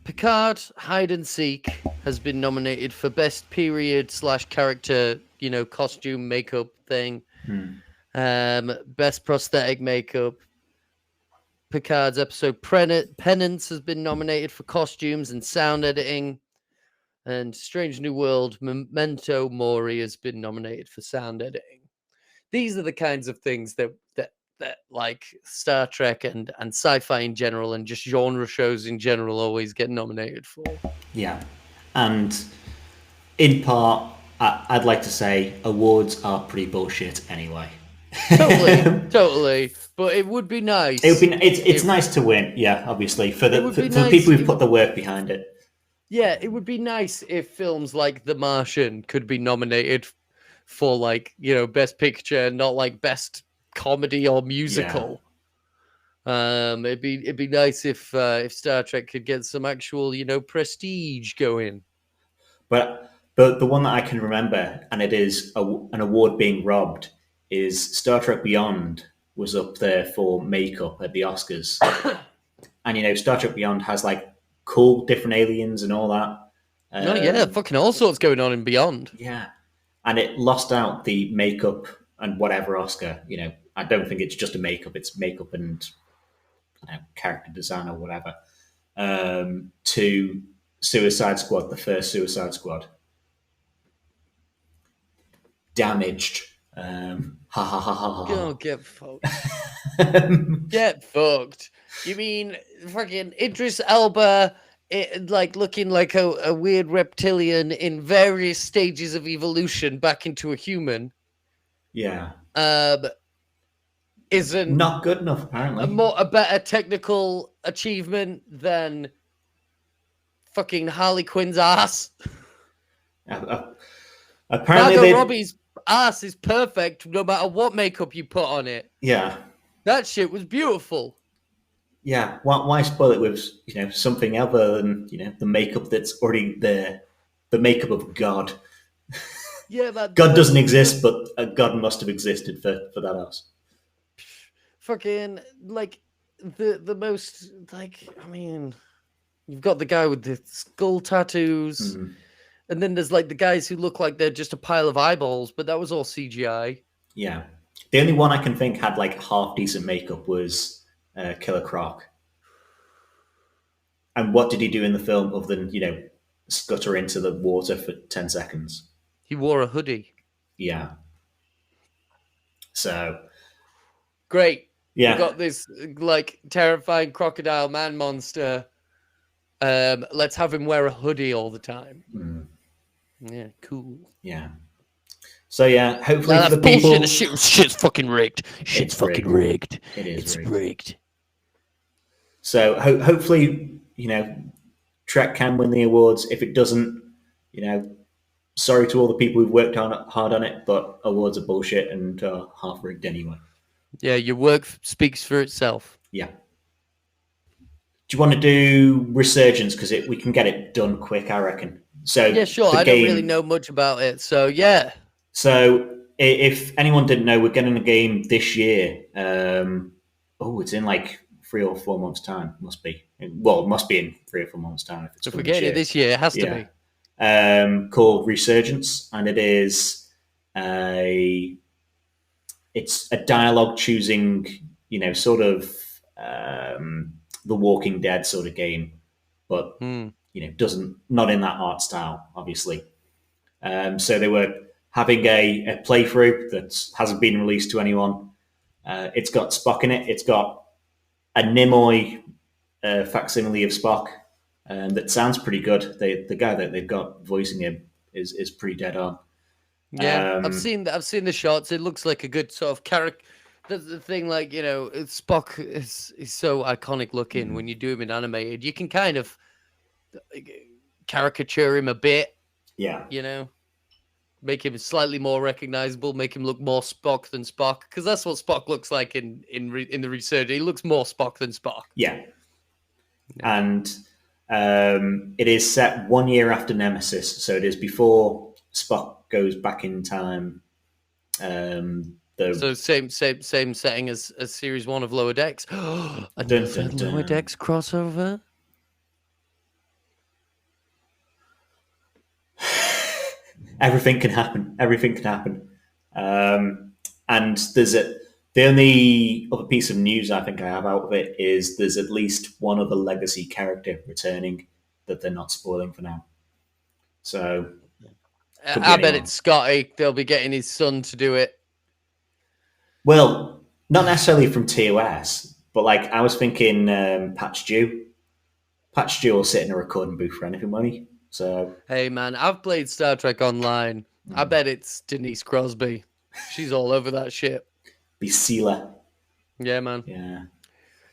Picard Hide and Seek has been nominated for best period / character, costume makeup thing. Best prosthetic makeup. Picard's episode Penance has been nominated for costumes and sound editing. And Strange New World Memento Mori has been nominated for sound editing. These are the kinds of things that like Star Trek and sci-fi in general and just genre shows in general always get nominated for. Yeah. And in part, I'd like to say awards are pretty bullshit anyway. Totally. But it would be nice. It's nice to win, yeah, obviously, for the people who put the work behind it. Yeah, it would be nice if films like The Martian could be nominated for, like, Best Picture, not like Best Comedy or Musical. Yeah. It'd be nice if Star Trek could get some actual, prestige going. But the one that I can remember, and it is an award being robbed, is Star Trek Beyond was up there for makeup at the Oscars. And, Star Trek Beyond has, like, cool different aliens and all that. Fucking all sorts going on in Beyond. Yeah. And it lost out the makeup and whatever Oscar. I don't think it's just a makeup, it's makeup and character design or whatever, to Suicide Squad, the first Suicide Squad. Damaged. Ha ha ha ha ha. Oh, get fucked. Get fucked. You mean fucking Idris Elba, looking like a weird reptilian in various stages of evolution back into a human? Yeah. Isn't not good enough, apparently. A better technical achievement than fucking Harley Quinn's ass? Apparently, Margot Robbie's ass is perfect no matter what makeup you put on it. Yeah. That shit was beautiful. Yeah, why spoil it with something other than the makeup that's already there, the makeup of God. Yeah, God doesn't exist, but a God must have existed for that ass. Fucking like the most you've got the guy with the skull tattoos, and then there's like the guys who look like they're just a pile of eyeballs, but that was all CGI. Yeah, the only one I can think had like half decent makeup was Killer Croc. And what did he do in the film other than scutter into the water for 10 seconds? He wore a hoodie. Yeah. So great. Yeah. We got this like terrifying crocodile man monster. Let's have him wear a hoodie all the time. Yeah, cool. Yeah. So yeah, hopefully for the people. Shit's fucking rigged. Shit's fucking rigged. It is. It's rigged. So hopefully, Trek can win the awards. If it doesn't, sorry to all the people who've worked hard on it, but awards are bullshit and half rigged anyway. Yeah, your work speaks for itself. Yeah. Do you want to do Resurgence? Because we can get it done quick, I reckon. So yeah, sure. I don't really know much about it, so yeah. So if anyone didn't know, we're getting a game this year. It's in like 3 or 4 months' time. Must be. Well, it must be in 3 or 4 months' time. If we're getting it this year, it has to be. Called Resurgence, and it is it's a dialogue choosing, sort of The Walking Dead sort of game, but not in that art style, obviously. So they were having a playthrough that hasn't been released to anyone. It's got Spock in it. It's got a Nimoy facsimile of Spock that sounds pretty good. The guy that they've got voicing him is pretty dead on. Yeah, I've seen the shots. It looks like a good sort of character. That's the thing, like Spock is so iconic looking. When you do him in animated, you can kind of caricature him a bit. Yeah, make him slightly more recognizable. Make him look more Spock than Spock, because that's what Spock looks like in the Resurgence. He looks more Spock than Spock. Yeah. And it is set 1 year after Nemesis, so it is before Spock goes back in time. So same setting as Series 1 of Lower Decks. Lower Decks crossover. Everything can happen. And the only other piece of news I think I have out of it is there's at least one other legacy character returning that they're not spoiling for now. So I bet it's Scotty. They'll be getting his son to do it. Well, not necessarily from TOS, but like I was thinking Pat Stew. Pat Stew will sit in a recording booth for anything money. So hey man, I've played Star Trek Online. I bet it's Denise Crosby. She's all over that shit. Be Sealer. Yeah, man.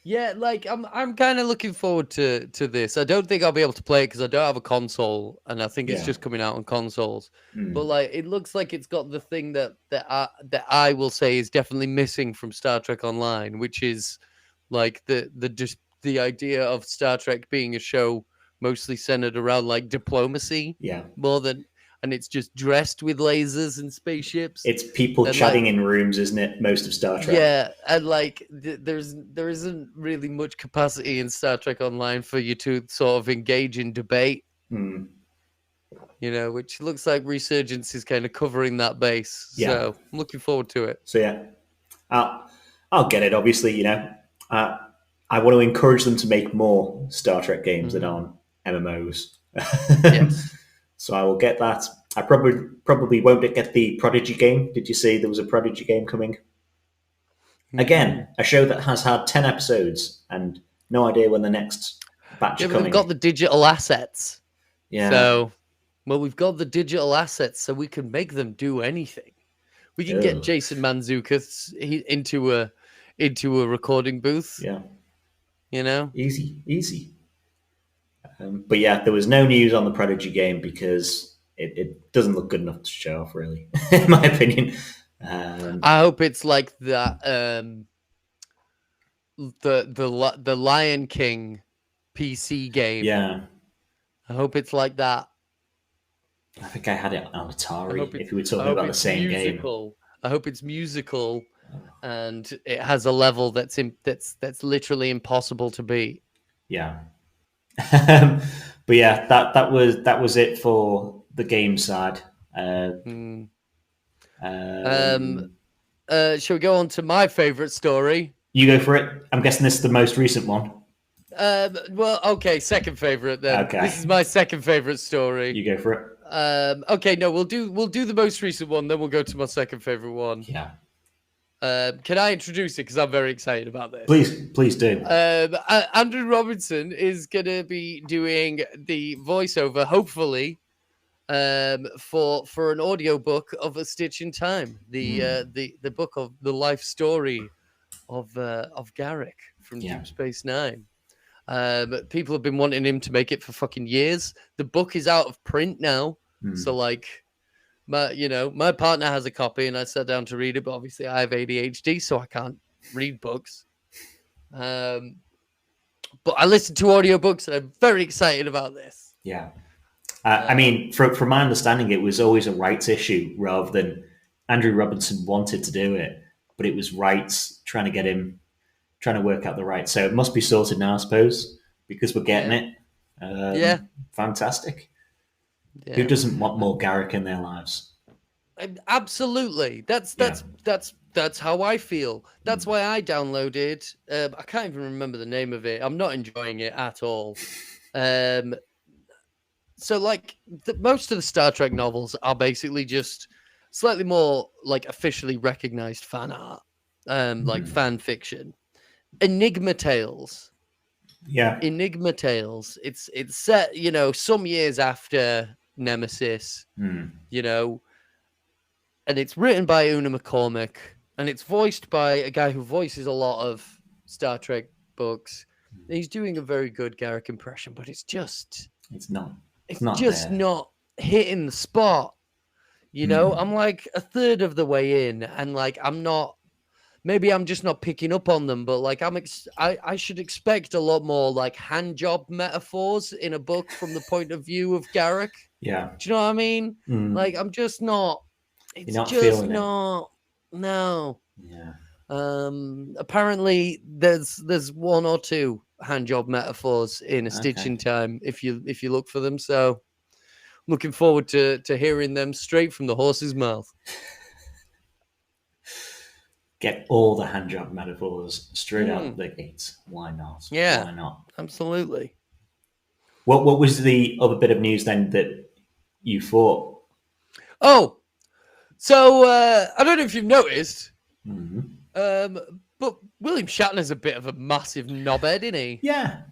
Yeah, like I'm kind of looking forward to this. I don't think I'll be able to play it because I don't have a console, and I think it's just coming out on consoles. But like, it looks like it's got the thing that I will say is definitely missing from Star Trek Online, which is like the idea of Star Trek being a show mostly centered around like diplomacy, more than. And it's just dressed with lasers and spaceships. It's people chatting in rooms, isn't it? Most of Star Trek. Yeah, and like there isn't really much capacity in Star Trek Online for you to sort of engage in debate. You know, which looks like Resurgence is kind of covering that base. Yeah. So I'm looking forward to it. So yeah, I'll get it. Obviously, you know, I want to encourage them to make more Star Trek games that aren't MMOs. Yes. So I will get that. I probably won't get the Prodigy game. Did you see there was a Prodigy game coming? Again, a show that has had 10 episodes and no idea when the next batch is coming. We've got the digital assets. Yeah. So, well, we've got the digital assets, so we can make them do anything. We can get Jason Mantzoukas into a recording booth. Yeah. You know? Easy. But yeah, there was no news on the Prodigy game because it doesn't look good enough to show off, really, in my opinion. I hope it's like that. The Lion King PC game. Yeah, I hope it's like that. I think I had it on Atari. If we were talking about the same musical. Game, I hope it's musical, and it has a level that's literally impossible to beat. Yeah. But yeah, that was it for the game side. Shall we go on to my favorite story? You go for it. I'm guessing this is the most recent one. Well, okay, second favorite then. Okay. This is my second favorite story. You go for it. Okay, no, we'll do the most recent one, then we'll go to my second favorite one. Yeah. Can I introduce it? Because I'm very excited about this. Please do. Andrew Robinson is going to be doing the voiceover, hopefully, for an audiobook of A Stitch in Time, the book of the life story of Garak from Deep Space Nine. People have been wanting him to make it for fucking years. The book is out of print now, so like. My partner has a copy and I sat down to read it, but obviously I have ADHD, so I can't read books. But I listen to audiobooks and I'm very excited about this. Yeah. I mean, from my understanding, it was always a rights issue rather than Andrew Robinson wanted to do it, but it was rights trying to work out the rights. So it must be sorted now, I suppose, because we're getting it. Fantastic. Yeah. Who doesn't want more Garak in their lives? Absolutely. That's how I feel. That's why I downloaded. I can't even remember the name of it. I'm not enjoying it at all. So like most of the Star Trek novels are basically just slightly more like officially recognized fan art, like fan fiction. Enigma Tales. Yeah. Enigma Tales. It's set, some years after Nemesis, and it's written by Una McCormack, and it's voiced by a guy who voices a lot of Star Trek books. He's doing a very good Garak impression, but it's not hitting the spot. I'm like a third of the way in, and like maybe I'm just not picking up on them, but like I should expect a lot more like hand job metaphors in a book from the point of view of Garak. Yeah. Do you know what I mean? Like I'm just not. It's You're not just feeling not. it. No. Yeah. Apparently there's one or two hand job metaphors in A Stitch in Time if you look for them. So looking forward to hearing them straight from the horse's mouth. Get all the handjob metaphors straight out the gates. Why not? Yeah, Why not? absolutely. What was the other bit of news then that you thought? Oh, so I don't know if you've noticed, Mm-hmm. but William Shatner's a bit of a massive knobhead, isn't he? Yeah,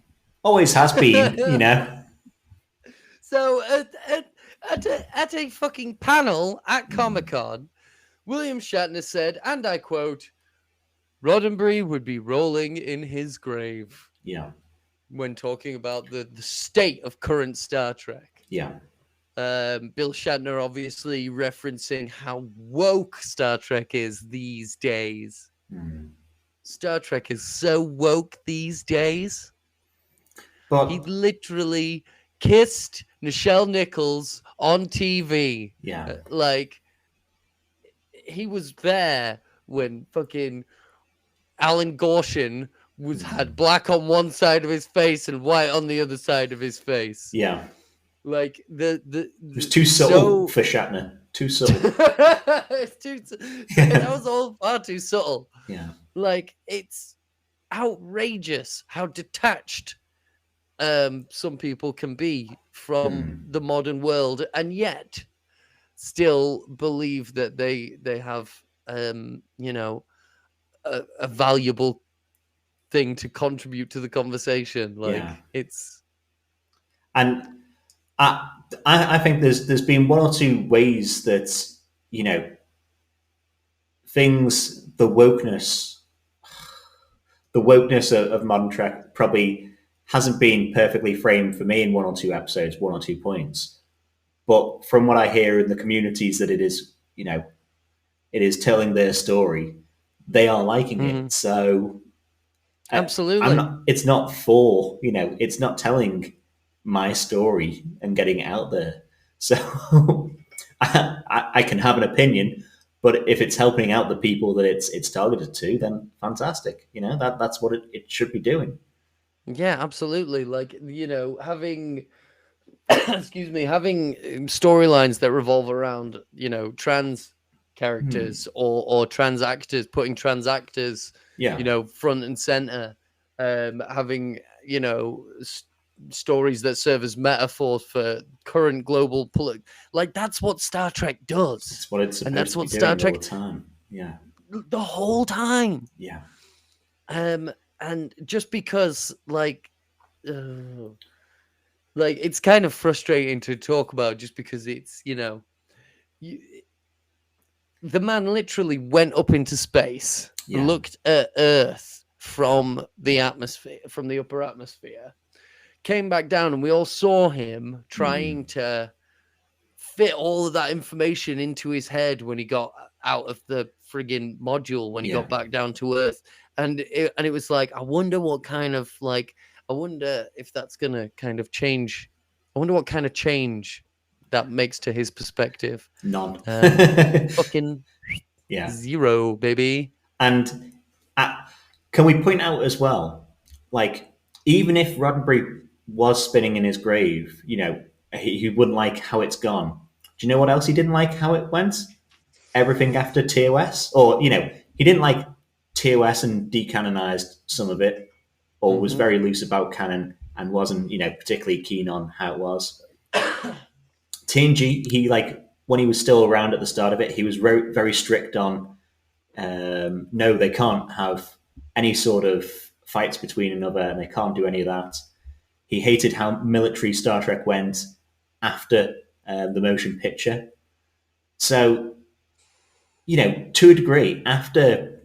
always has been, you know. So at a fucking panel at Comic-Con, William Shatner said, and I quote, Roddenberry would be rolling in his grave. Yeah. When talking about the state of current Star Trek. Yeah. Bill Shatner obviously referencing how woke Star Trek is these days. Star Trek is so woke these days. But He literally kissed Nichelle Nichols on TV. yeah. Like, he was there when fucking Alan Gorshin had black on one side of his face and white on the other side of his face. Yeah. Like it was too subtle for Shatner. Too subtle. That was all far too subtle. Yeah. Like, it's outrageous how detached some people can be from the modern world, and yet still believe that they have you know, a valuable thing to contribute to the conversation. Like, it's, and I think there's been one or two ways that, you know, things, the wokeness of modern Trek probably hasn't been perfectly framed for me in one or two episodes, one or 2 points. But from what I hear in the communities that it is, you know, it is telling their story, they are liking it. So absolutely, it's not for, you know, it's not telling my story and getting it out there. So I can have an opinion, but if it's helping out the people that it's targeted to, then fantastic. You know, that's what it should be doing. Yeah, absolutely. Like, you know, having excuse me, having storylines that revolve around, you know, trans characters or trans actors, putting trans actors, you know, front and center, having, you know, stories that serve as metaphors for current global like, that's what Star Trek does. That's what it's supposed and that's to what be Star doing Trek all the time. Yeah, the whole time. Yeah. And just because, like, it's kind of frustrating to talk about, just because it's, you know, the man literally went up into space, looked at Earth from the atmosphere, from the upper atmosphere, came back down, and we all saw him trying to fit all of that information into his head when he got out of the friggin' module, when he got back down to Earth. And it was like, I wonder what kind of, like, I wonder if that's going to kind of change. I wonder what kind of change that makes to his perspective. None. Fucking zero, baby. And can we point out as well, like, even if Roddenberry was spinning in his grave, you know, he wouldn't like how it's gone. Do you know what else he didn't like how it went? Everything after TOS. Or, you know, he didn't like TOS and decanonized some of it, or was very loose about canon and wasn't, you know, particularly keen on how it was. TNG, he, like, when he was still around at the start of it, he was very strict on, no, they can't have any sort of fights between another, and they can't do any of that. He hated how military Star Trek went after the motion picture. So, you know, to a degree, after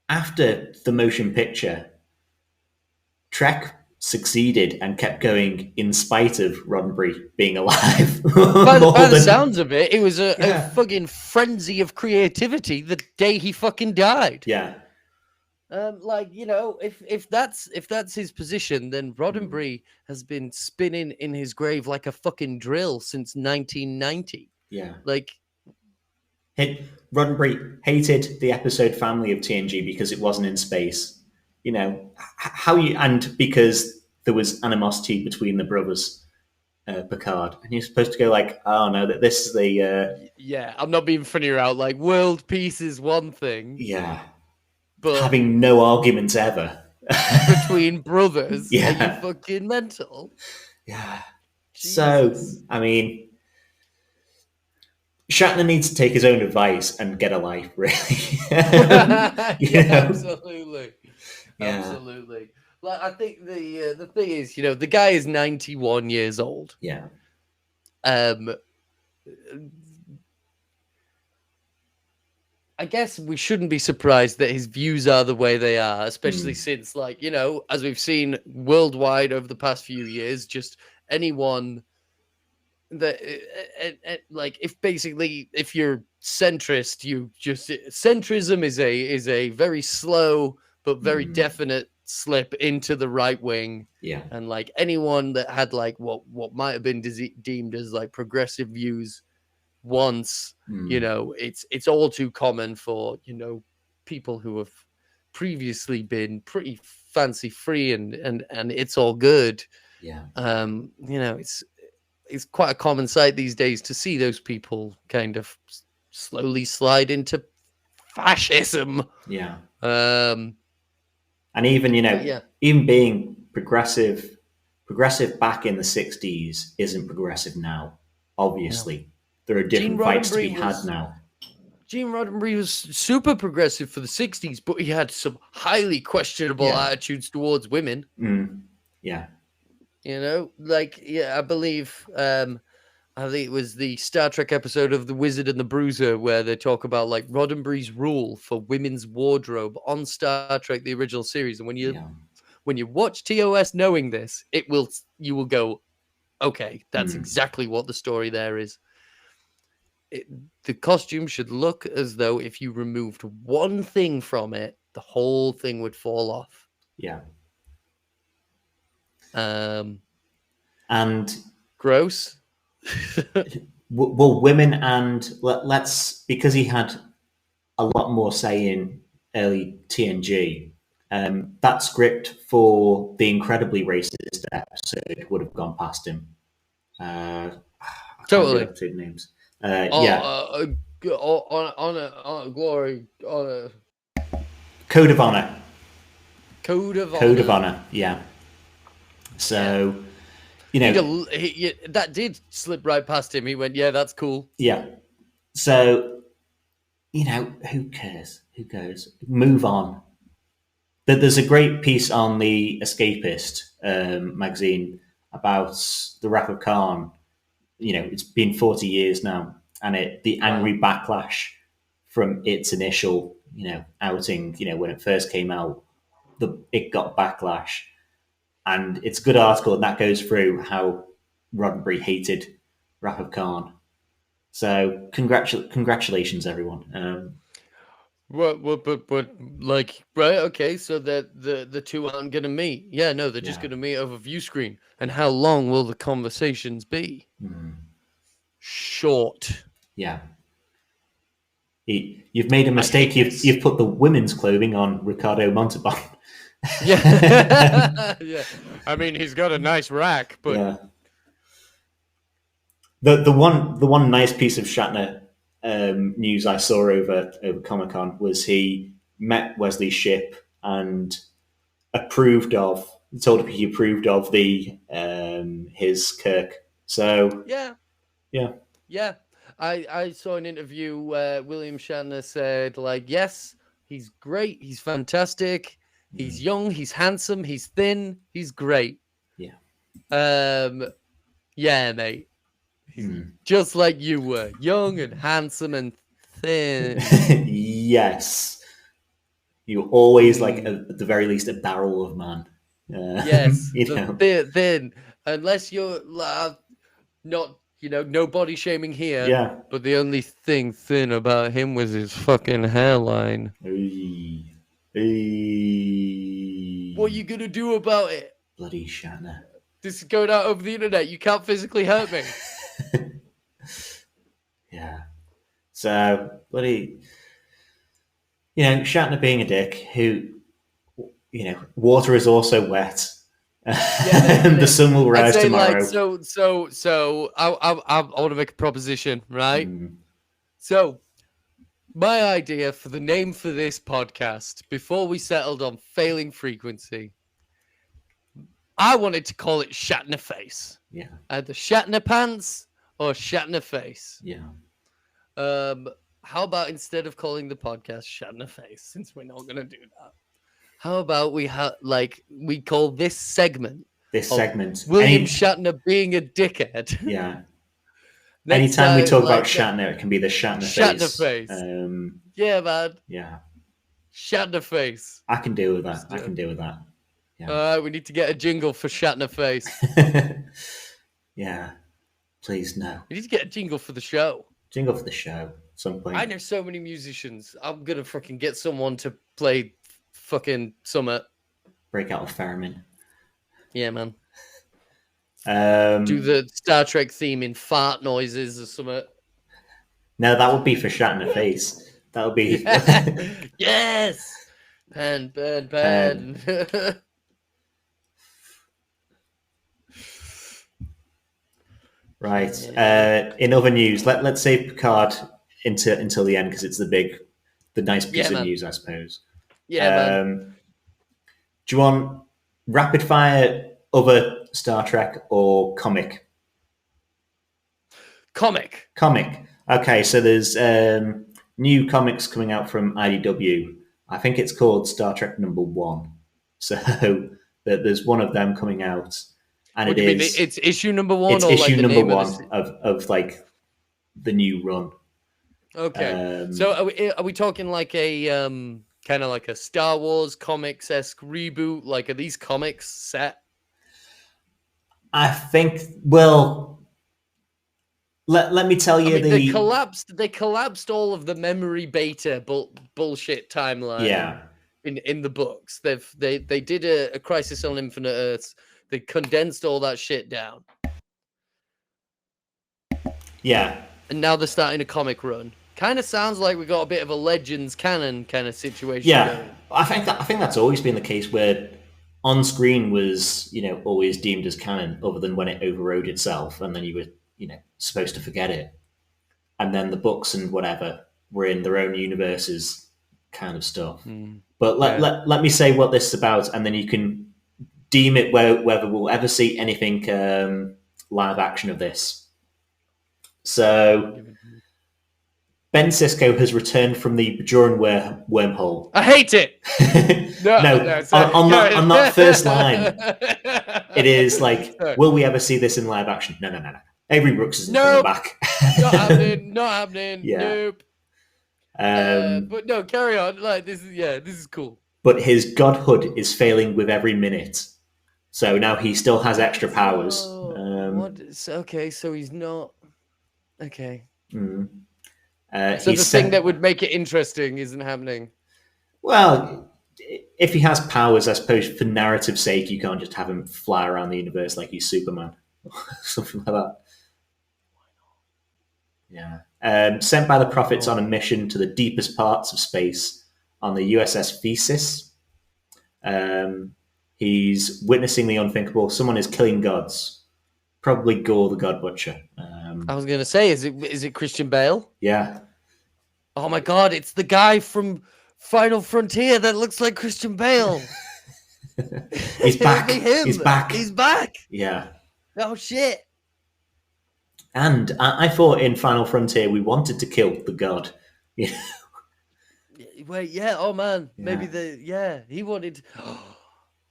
the motion picture, Trek succeeded and kept going in spite of Roddenberry being alive. By the sounds of it, it was a fucking frenzy of creativity the day he fucking died. Yeah. Like, you know, if that's his position, then Roddenberry has been spinning in his grave like a fucking drill since 1990. Yeah. Like, Roddenberry hated the episode family of TNG because it wasn't in space. You know, and because there was animosity between the brothers. Picard, and you're supposed to go like, oh no, that this is the Yeah, I'm not being funny out. Like, world peace is one thing, but having no arguments ever between brothers, are you yeah, fucking mental? yeah. So Jesus. I mean, Shatner needs to take his own advice and get a life, really. Yeah, know? absolutely, Yeah, absolutely. Like, I think the thing is, the guy is 91 years old. yeah, Um, I guess we shouldn't be surprised that his views are the way they are, especially since, like, as we've seen worldwide over the past few years, just anyone that, like, if you're centrist, centrism is a very slow but very definite slip into the right wing. yeah, And like anyone that had like what might have been deemed as like progressive views once, it's all too common for people who have previously been pretty fancy free and it's all good. yeah, It's quite a common sight these days to see those people kind of slowly slide into fascism. yeah. Um And even yeah, even being progressive back in the 60s isn't progressive now. Obviously, there are Gene different fights to be Roddenberry had now. Gene Roddenberry was super progressive for the 60s, but he had some highly questionable attitudes towards women. Yeah, I believe I think it was the Star Trek episode of The Wizard and the Bruiser where they talk about like Roddenberry's rule for women's wardrobe on Star Trek the original series. And when you watch TOS knowing this, you will go, okay, that's exactly what the story there is. The costume should look as though if you removed one thing from it, the whole thing would fall off. Yeah. And gross. Well, women and let's because he had a lot more say in early TNG. That script for the incredibly racist episode would have gone past him. I Totally. can't remember names. On glory, on a Code of Honor. Code of Honor. Yeah. So, that did slip right past him. He went, "Yeah, that's cool." Yeah. So, who cares? Who goes? Move on. There's a great piece on the Escapist magazine about the Wrath of Khan. It's been 40 years now, and the angry backlash from its initial, outing, when it first came out, it got backlash, and it's a good article, and that goes through how Roddenberry hated Wrath of Khan. So congratulations, everyone. But like, right, okay, so that the two aren't gonna meet. Yeah, no, they're just gonna meet over view screen. And how long will the conversations be? Short. Yeah. You've made a mistake. You've put the women's clothing on Ricardo Montalban. Yeah. Yeah. I mean, he's got a nice rack, but yeah. The one nice piece of Shatner news I saw over Comic-Con was he met Wesley Shipp and told him he approved of his Kirk. So yeah. I saw an interview where William Shatner said, like, yes, he's great, he's fantastic, he's young, he's handsome, he's thin, he's great. Yeah, mate. Just like you were, young and handsome and thin. Yes. You're always like, at the very least, a barrel of man. Yes. Thin. Unless you're not, no body shaming here. Yeah. But the only thing thin about him was his fucking hairline. What are you going to do about it? Bloody Shatner. This is going out over the internet. You can't physically hurt me. Yeah. So, bloody, Shatner being a dick who, water is also wet. The sun will rise tomorrow. So I want to make a proposition, right? Mm. So my idea for the name for this podcast, before we settled on failing frequency, I wanted to call it Shatner Face. Yeah. Either Shatner Pants or Shatner Face. Yeah. How about instead of calling the podcast Shatner Face, since we're not gonna do that, how about we call this segment William Shatner being a dickhead? Yeah. Anytime we talk about Shatner, it can be the Shatner Face. Yeah, man. Yeah. Shatner Face. I can deal with that. Yeah. All right, we need to get a jingle for Shatner Face. Yeah. Please, no. We need to get a jingle for the show. Jingle for the show. Some point. I know so many musicians. I'm gonna fucking get someone to play fucking Summit. Break out of theremin. Yeah, man. Do the Star Trek theme in fart noises or something. No, that would be for Shatner Face. That would be. Yes. Pen. Right. In other news, let's say Picard until the end because it's the nice piece of news, I suppose. Yeah, man. Do you want rapid fire other Star Trek or comic? Comic. Okay, so there's new comics coming out from IDW. I think it's called Star Trek #1. So there's one of them coming out. And it's issue #1. It's issue #1 of like the new run. Okay. So are we talking like a kind of like a Star Wars comics-esque reboot? Like, are these comics set? I think. Well, let me tell you, they collapsed all of the memory beta bullshit timeline. Yeah. In the books, they did a Crisis on Infinite Earths. They condensed all that shit down. Yeah. And now they're starting a comic run. Kind of sounds like we got a bit of a Legends canon kind of situation. Yeah. Going. I think that's always been the case where on screen was, always deemed as canon other than when it overrode itself and then you were, supposed to forget it. And then the books and whatever were in their own universes kind of stuff. But let me say what this is about and then you can deem it whether we'll ever see anything live action of this. So, Ben Sisko has returned from the Bajoran wormhole. I hate it! No, on that first line, it is like, will we ever see this in live action? No. Avery Brooks isn't coming back. Not happening. Yeah. Nope. But no, carry on. Like, this is cool. But his godhood is failing with every minute. So now he still has extra powers. Okay, so he's not... Okay. So the thing that would make it interesting isn't happening. Well, if he has powers, I suppose for narrative's sake, you can't just have him fly around the universe like he's Superman. Something like that. Yeah. Sent by the Prophets on a mission to the deepest parts of space on the USS Thesis. He's witnessing the unthinkable. Someone is killing gods. Probably Gore the God Butcher. I was going to say, is it Christian Bale? Yeah. Oh my God, it's the guy from Final Frontier that looks like Christian Bale. He's back. He's back. Yeah. Oh shit. And I thought in Final Frontier we wanted to kill the god. Wait, yeah. Oh man, maybe he wanted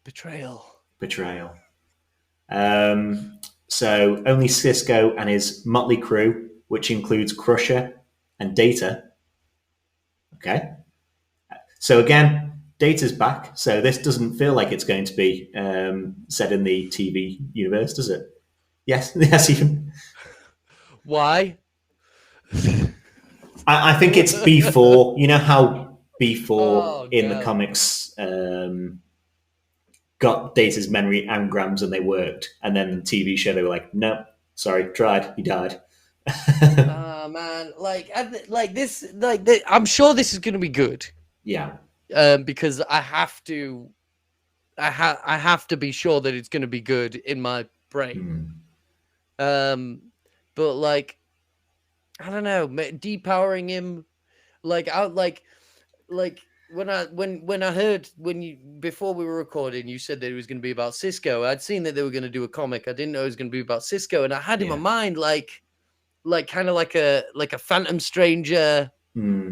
betrayal. So only Sisko and his motley crew, which includes Crusher and Data. Okay. So again, Data's back. So this doesn't feel like it's going to be set in the TV universe, does it? Yes, even. Why? I think it's B4. You know how B4 in the comics got Data's memory engrams and they worked, and then the TV show they were like, no, sorry, tried, he died. Oh man, I'm sure this is going to be good. Yeah. Because I have to I have to be sure that it's going to be good in my brain. But like, I don't know, depowering him, like out, like when I heard before we were recording, you said that it was going to be about Sisko. I'd seen that they were going to do a comic. I didn't know it was going to be about Sisko, and I had in my mind like kind of like a Phantom Stranger.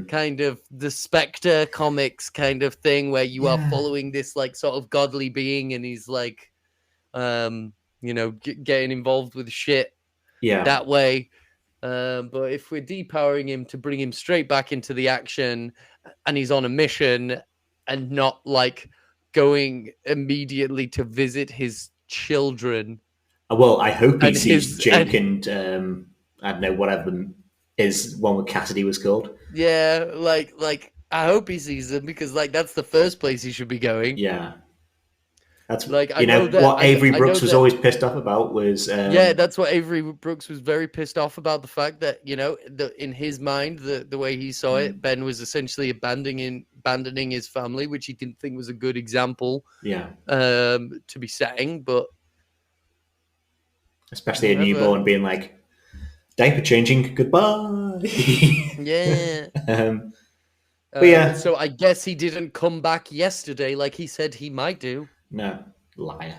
Kind of the Spectre comics kind of thing where you are following this like sort of godly being and he's like getting involved with shit that way, but if we're depowering him to bring him straight back into the action and he's on a mission and not like going immediately to visit his children. Well, I hope he sees Jake and I don't know, whatever his one with Cassidy was called. Yeah, like I hope he sees them because like that's the first place he should be going. Yeah. That's like what Avery Brooks was always pissed off about was that's what Avery Brooks was very pissed off about, the fact that in his mind the way he saw it, Ben was essentially abandoning his family, which he didn't think was a good example to be setting, but especially a newborn being like diaper changing, goodbye. But yeah, so I guess he didn't come back yesterday like he said he might do. No, liar.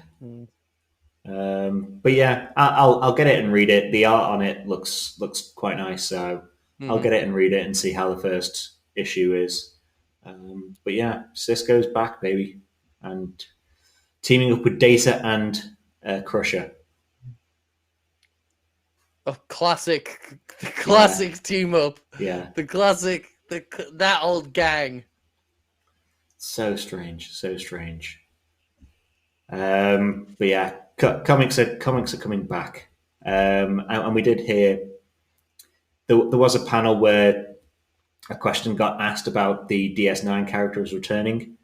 But yeah, I'll get it and read it. The art on it looks quite nice, so I'll get it and read it and see how the first issue is. But yeah, Sisko's back, baby, and teaming up with Data and Crusher. A classic team up. Yeah, the classic, that old gang. So strange. But yeah, comics are coming back, and we did hear there was a panel where a question got asked about the DS9 characters returning,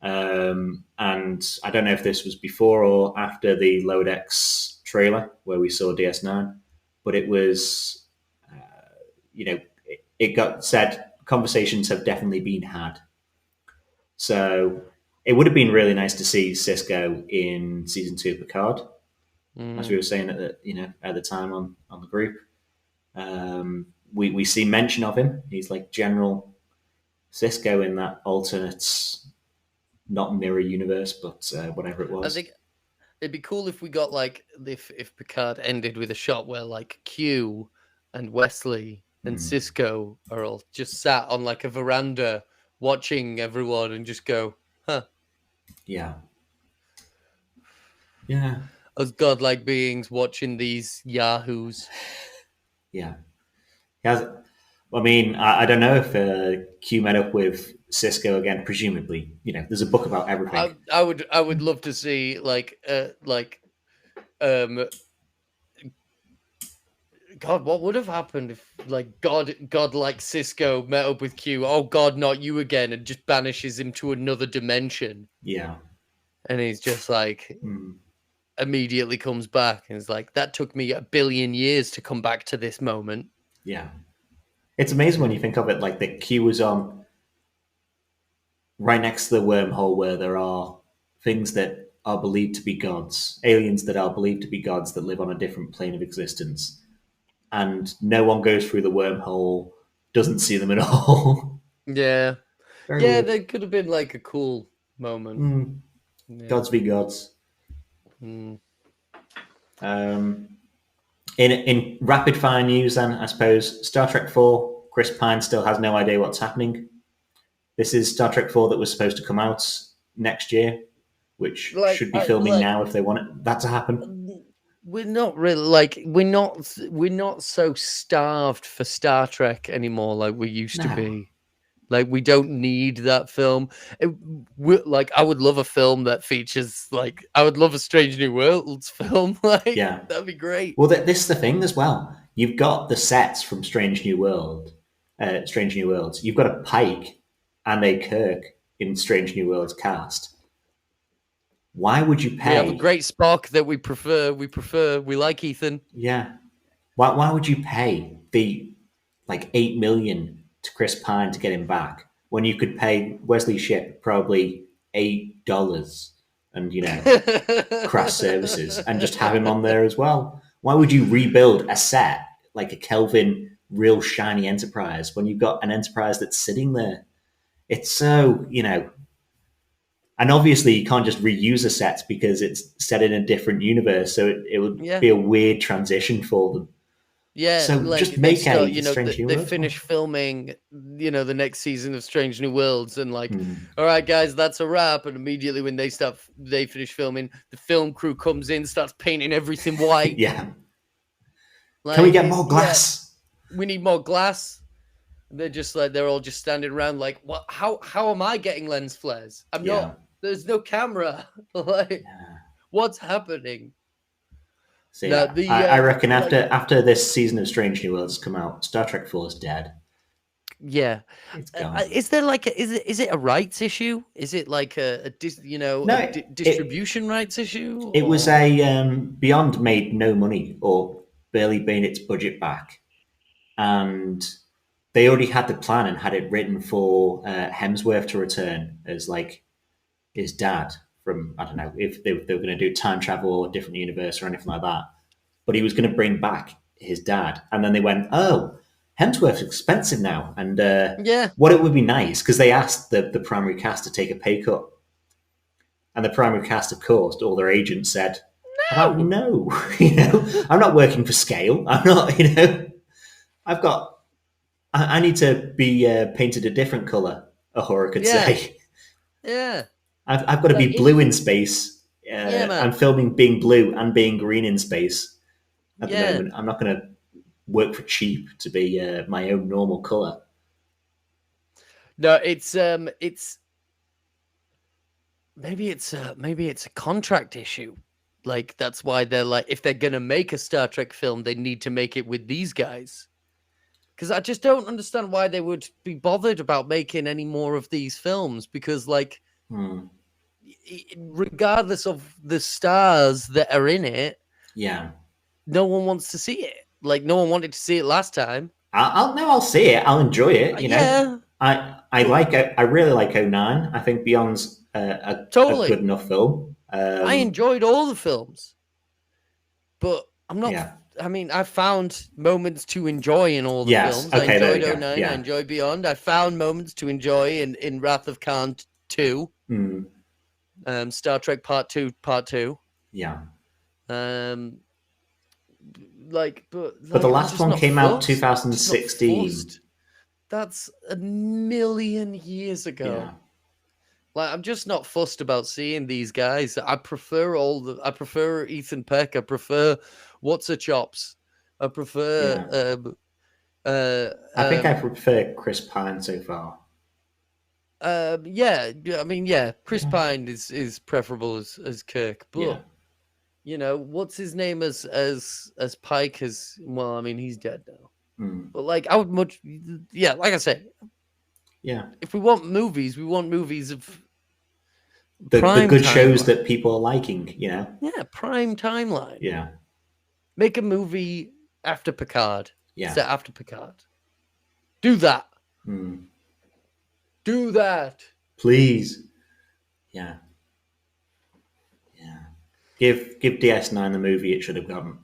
and I don't know if this was before or after the Lower Decks trailer where we saw DS9, but it was, it got said conversations have definitely been had, so. It would have been really nice to see Sisko in season 2 of Picard, as we were saying at the time on the group. We see mention of him. He's like General Sisko in that alternate, not mirror universe, but whatever it was. I think it'd be cool if we got like if Picard ended with a shot where like Q and Wesley and Sisko are all just sat on like a veranda watching everyone and just go, huh. Yeah. As godlike beings watching these yahoos. Yeah. I mean, I don't know if Q met up with Sisko again. Presumably, there's a book about everything. I would love to see God, what would have happened if like God like Sisko met up with Q? Oh God, not you again, and just banishes him to another dimension. Yeah. And he's just like immediately comes back and is like, that took me 1 billion years to come back to this moment. Yeah. It's amazing when you think of it, like the Q was on right next to the wormhole where there are things that are believed to be gods, aliens that are believed to be gods that live on a different plane of existence. And no one goes through the wormhole, doesn't see them at all. Yeah. Weird. That could have been like a cool moment. Yeah. Gods be gods. In rapid fire news, then, I suppose, Star Trek 4, Chris Pine still has no idea what's happening. This is Star Trek 4 that was supposed to come out next year, which should be filming now if they want that to happen. We're not really we're not so starved for Star Trek anymore like we used to be. Like we don't need that film. I would love a film that features I would love a Strange New Worlds film. That'd be great. Well, this is the thing as well. You've got the sets from Strange New Worlds. You've got a Pike and a Kirk in Strange New Worlds cast. Why would you pay? We have a great Spock that we prefer. We like Ethan. Yeah. Why would you pay the $8 million to Chris Pine to get him back when you could pay Wesley Shipp probably $8 and craft services, and just have him on there as well. Why would you rebuild a set like a Kelvin real shiny Enterprise when you've got an Enterprise that's sitting there? It's so, and obviously you can't just reuse a set because it's set in a different universe, so it would be a weird transition for them. Yeah, so like just make start, a Strange New they Worlds. finish filming, the next season of Strange New Worlds, and like, all right, guys, that's a wrap. And immediately when they finish filming, the film crew comes in, starts painting everything white. Yeah. Like, can we get more glass? Yeah, we need more glass. They're just like, they're all just standing around like, what? How am I getting lens flares? I'm not. There's no camera. Like, what's happening? So I reckon after this season of Strange New Worlds has come out, Star Trek 4 is dead. Yeah, it's gone. Is there like is it a rights issue? Is it like a distribution rights issue? It was a Beyond made no money or barely made its budget back, and they already had the plan and had it written for Hemsworth to return as like his dad. From, I don't know if they were going to do time travel or a different universe or anything like that. But he was going to bring back his dad. And then they went, oh, Hemsworth's expensive now. And what it would be nice, because they asked the primary cast to take a pay cut. And the primary cast, of course, all their agents said, no. I'm not working for scale. I'm not, I need to be painted a different color, Uhura could say. Yeah. I've got to be blue in space. I'm filming being blue and being green in space at the moment. I'm not going to work for cheap to be my own normal color. No, it's maybe it's a contract issue. Like, that's why they're like, if they're going to make a Star Trek film, they need to make it with these guys. Because I just don't understand why they would be bothered about making any more of these films. Because, like, regardless of the stars that are in it, no one wants to see it. Like, no one wanted to see it last time. I'll see it. I'll enjoy it. You know, I really like 09. I think Beyond's a good enough film. I enjoyed all the films, but I'm not. I mean, I found moments to enjoy in all the films. Okay, I enjoyed 09. I enjoyed Beyond. I found moments to enjoy in Wrath of Khan 2. Star Trek Part 2. Yeah. But the last one came out 2016. That's a million years ago. Yeah. Like, I'm just not fussed about seeing these guys. I prefer Ethan Peck. I prefer What's a Chops. I prefer. I think I prefer Chris Pine so far. Chris Pine is preferable as Kirk, but what's his name as Pike? Well, I mean, he's dead now. But like, I would like I said, if we want movies of the good shows that people are liking, prime timeline. Yeah, make a movie after Picard. Set after Picard. Do that. Do that, please. Yeah. Give DS9 the movie it should have gotten.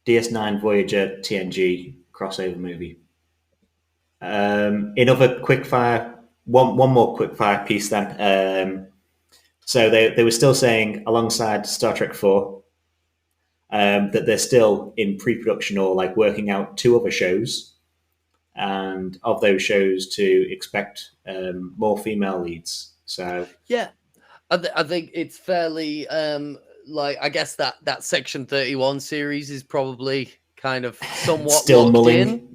DS9 Voyager TNG crossover movie. In other quickfire, one more quickfire piece then. So they were still saying alongside Star Trek 4 that they're still in pre-production or like working out 2 other shows, and of those shows to expect more female leads. So I think it's fairly I guess that Section 31 series is probably kind of somewhat still locked mulling. In.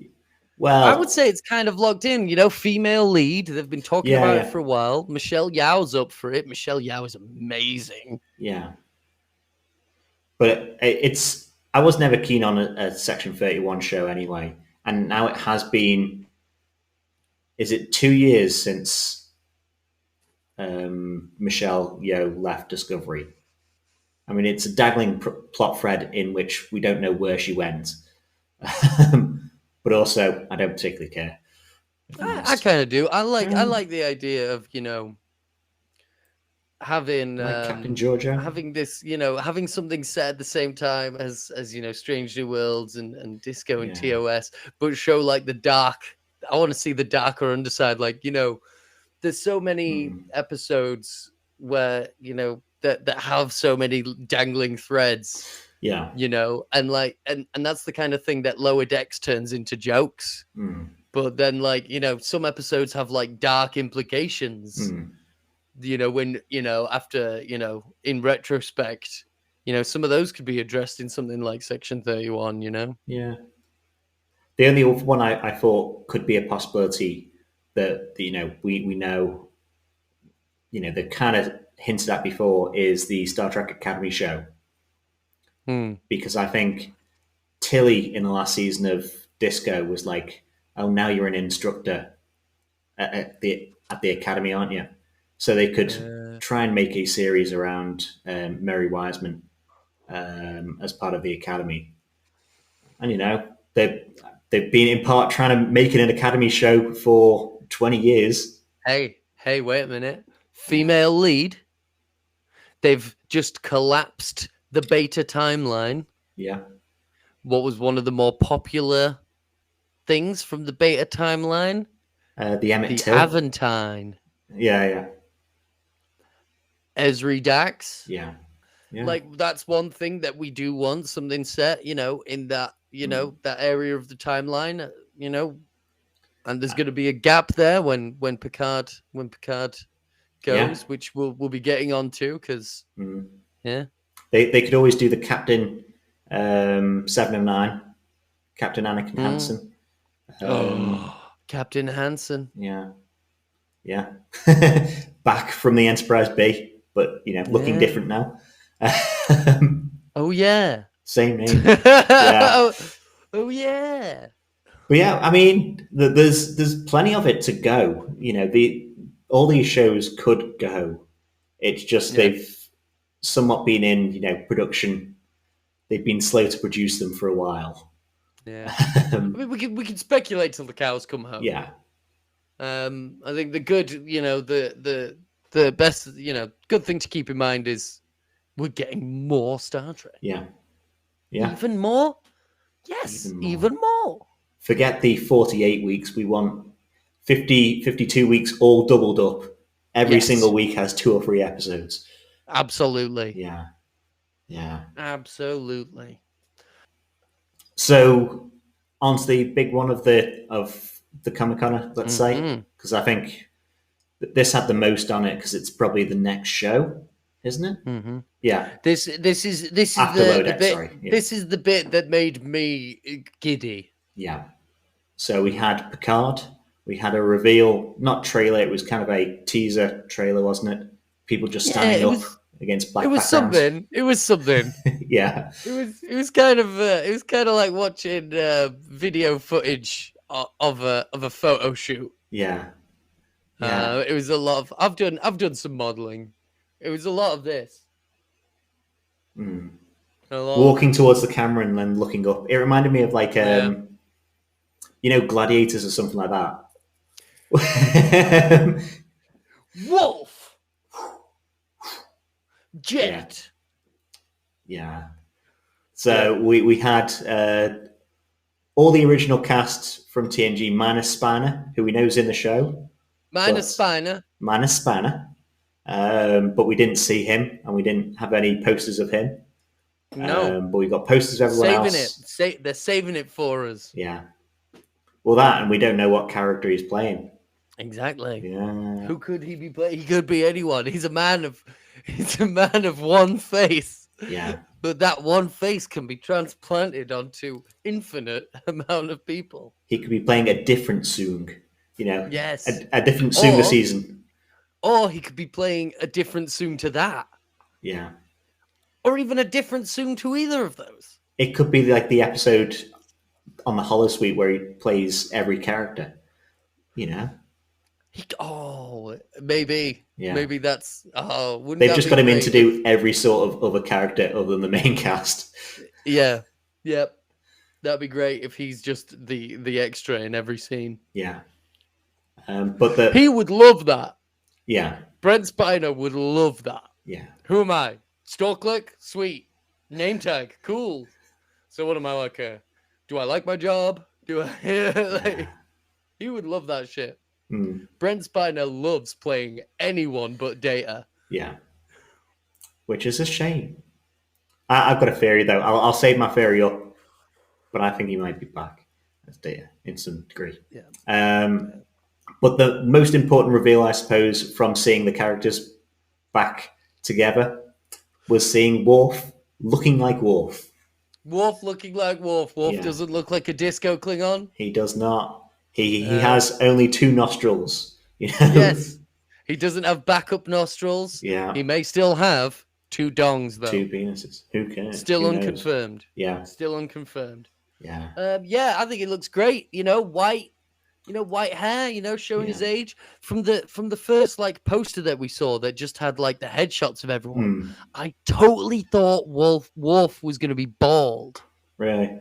Well, I would say it's kind of locked in. Female lead. They've been talking about it for a while. Michelle Yeoh's up for it. Michelle Yeoh is amazing. Yeah, but I was never keen on a Section 31 show anyway, and now it has been. Is it 2 years since Michelle Yeoh left Discovery? I mean, it's a dangling plot thread in which we don't know where she went. But also, I don't particularly care. I kind of do. I like the idea of, having like Captain Georgia, having this, having something set at the same time as Strange New Worlds and Disco and TOS, but show like the dark. I want to see the darker underside. Like, there's so many episodes where that have so many dangling threads. Yeah. And like and that's the kind of thing that Lower Decks turns into jokes. But then, like, some episodes have like dark implications. When after in retrospect, some of those could be addressed in something like Section 31. Yeah. The only one I thought could be a possibility that we know, they kind of hinted at before, is the Star Trek Academy show. Because I think Tilly in the last season of Disco was like, "Oh, now you're an instructor at the academy, aren't you?" So they could try and make a series around Mary Wiseman as part of the academy, and they've been in part trying to make it an academy show for 20 years. Hey, wait a minute! Female lead. They've just collapsed the Beta timeline. Yeah. What was one of the more popular things from the Beta timeline? The Emmett Till. Aventine. Yeah. Esri Dax. Yeah. Like, that's one thing that we do want, something set, in that, that area of the timeline, and there's going to be a gap there when Picard goes, which we'll be getting onto because, They could always do the Captain 709, Captain Anakin Hansen. Captain Hansen. Yeah. Back from the Enterprise B, but looking different now. Oh yeah. Same name. Yeah. Oh yeah. But yeah, I mean, there's plenty of it to go. All these shows could go. It's just they've somewhat been in production. They've been slow to produce them for a while. Yeah. I mean, we can speculate till the cows come home. Yeah. I think the good, the best, good thing to keep in mind is we're getting more Star Trek. Yeah. Even more? Yes, even more. Forget the 48 weeks. We want 52 weeks all doubled up. Every single week has 2 or 3 episodes. Absolutely. Yeah. Absolutely. So, on to the big one of the Comic-Con, let's say, because I think this had the most on it because it's probably the next show, isn't it? Yeah. This is After the bit. This is the bit that made me giddy. Yeah. So we had Picard. We had a reveal, not trailer. It was kind of a teaser trailer, wasn't it? People just standing up against black backgrounds. It was something. Yeah. It was kind of like watching video footage of a photo shoot. Yeah. It was a lot of. I've done some modeling. It was a lot of this. Walking towards the camera and then looking up. It reminded me of like Gladiators or something like that. Wolf. Jet. Yeah. So we had all the original cast from TNG minus Spiner, who we know is in the show. Minus Spiner. But we didn't see him, and we didn't have any posters of him. No. But we got posters of everyone else. They're saving it for us. Yeah. Well, that, and we don't know what character he's playing. Exactly. Yeah. Who could he be playing? He could be anyone. He's a man of one face. Yeah. But that one face can be transplanted onto infinite amount of people. He could be playing a different Soong. Yes. A different Soong this season. Or he could be playing a different Soong to that. Yeah. Or even a different Soong to either of those. It could be like the episode on the Holosuite where he plays every character. Maybe. Yeah. Maybe that's. They've just got him in to do every sort of other character other than the main cast. Yeah. Yep. That'd be great if he's just the extra in every scene. Yeah. But he would love that. Yeah. Brent Spiner would love that. Yeah. Who am I? Store click? Sweet. Name tag? Cool. So what am I like? Do I like my job? Do I? He would love that shit. Brent Spiner loves playing anyone but Data. Yeah. Which is a shame. I've got a theory, though. I'll save my theory up, but I think he might be back as Data in some degree. Yeah. But the most important reveal, I suppose, from seeing the characters back together was seeing Worf looking like Worf. Worf looking like Worf. Worf doesn't look like a disco Klingon. He does not. He has only 2 nostrils. You know? Yes. He doesn't have backup nostrils. Yeah. He may still have 2 dongs, though. 2 penises. Who cares? Still Who unconfirmed. Knows? Yeah. Still unconfirmed. Yeah. Yeah, I think it looks great. White hair, showing his age. From the first poster that we saw that just had the headshots of everyone. I totally thought Worf was going to be bald. Really?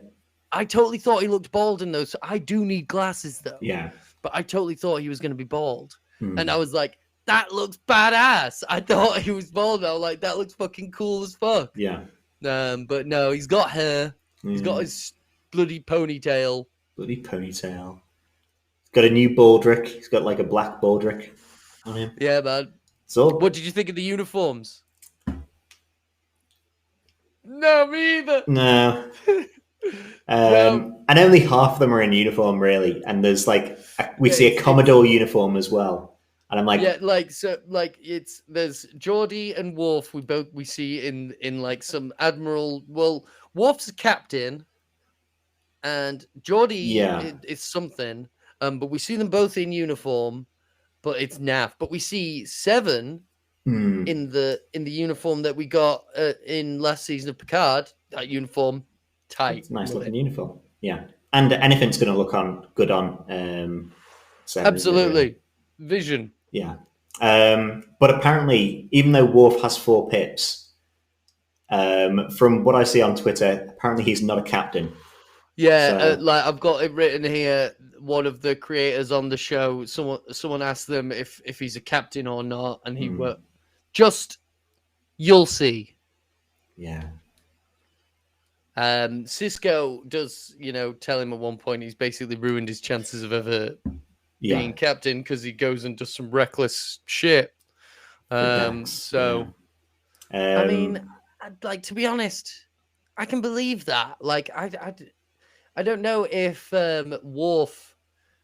I totally thought he looked bald in those. I do need glasses though. Yeah. But I totally thought he was going to be bald. And I was like, that looks badass. I thought he was bald. I was like, that looks fucking cool as fuck. Yeah. But no, he's got hair. He's got his bloody ponytail. Bloody ponytail. He's got a new baldric. He's got a black baldric on him. Yeah, man. So, what did you think of the uniforms? No, me either. No. And only half of them are in uniform, really. And there's we see a Commodore uniform as well. And I'm like, yeah, there's Geordi and Worf. We see in some admiral. Well, Worf's a captain, and Geordi is something. But we see them both in uniform, but it's naff. But we see Seven in the uniform that we got in last season of Picard. That uniform, tight, it's a nice looking uniform. Yeah, and anything's going to look good on Seven. Absolutely, Vision. Yeah, but apparently, even though Worf has 4 pips, from what I see on Twitter, apparently he's not a captain. Yeah, so, I've got it written here. One of the creators on the show, someone asked them if he's a captain or not, and he were just, you'll see. Yeah. Sisko does, tell him at one point he's basically ruined his chances of ever being captain because he goes and does some reckless shit. I mean, to be honest, I can believe that. I don't know if Worf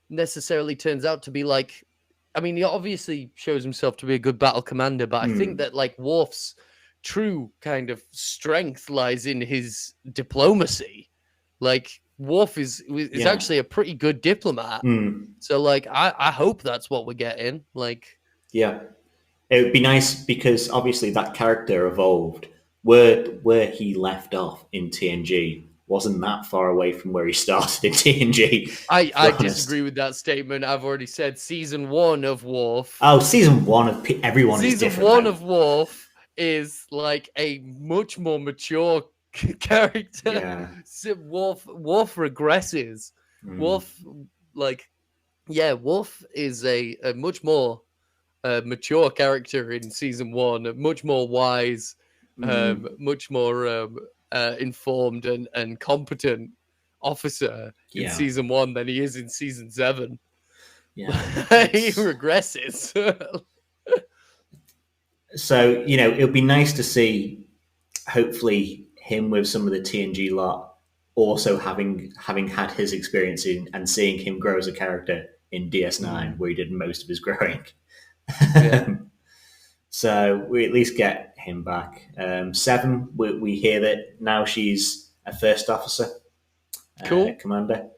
necessarily turns out to be he obviously shows himself to be a good battle commander, but I think that Worf's true kind of strength lies in his diplomacy. Worf is actually a pretty good diplomat. So I hope that's what we're getting. Yeah. It would be nice because obviously that character evolved. Where he left off in TNG wasn't that far away from where he started in TNG. I disagree with that statement. I've already said season 1 of Worf. Oh, season 1 of everyone is different. Season 1 of Worf is a much more mature character. Yeah. So Worf regresses. Worf is a much more mature character in season 1, a much more wise, much more informed and competent officer in season 1 than he is in season 7. Yeah, he regresses. So it would be nice to see, hopefully, him with some of the TNG lot also having had his experience and seeing him grow as a character in DS9, where he did most of his growing. Yeah. So we at least get him back. Seven, we hear that now she's a first officer, cool commander.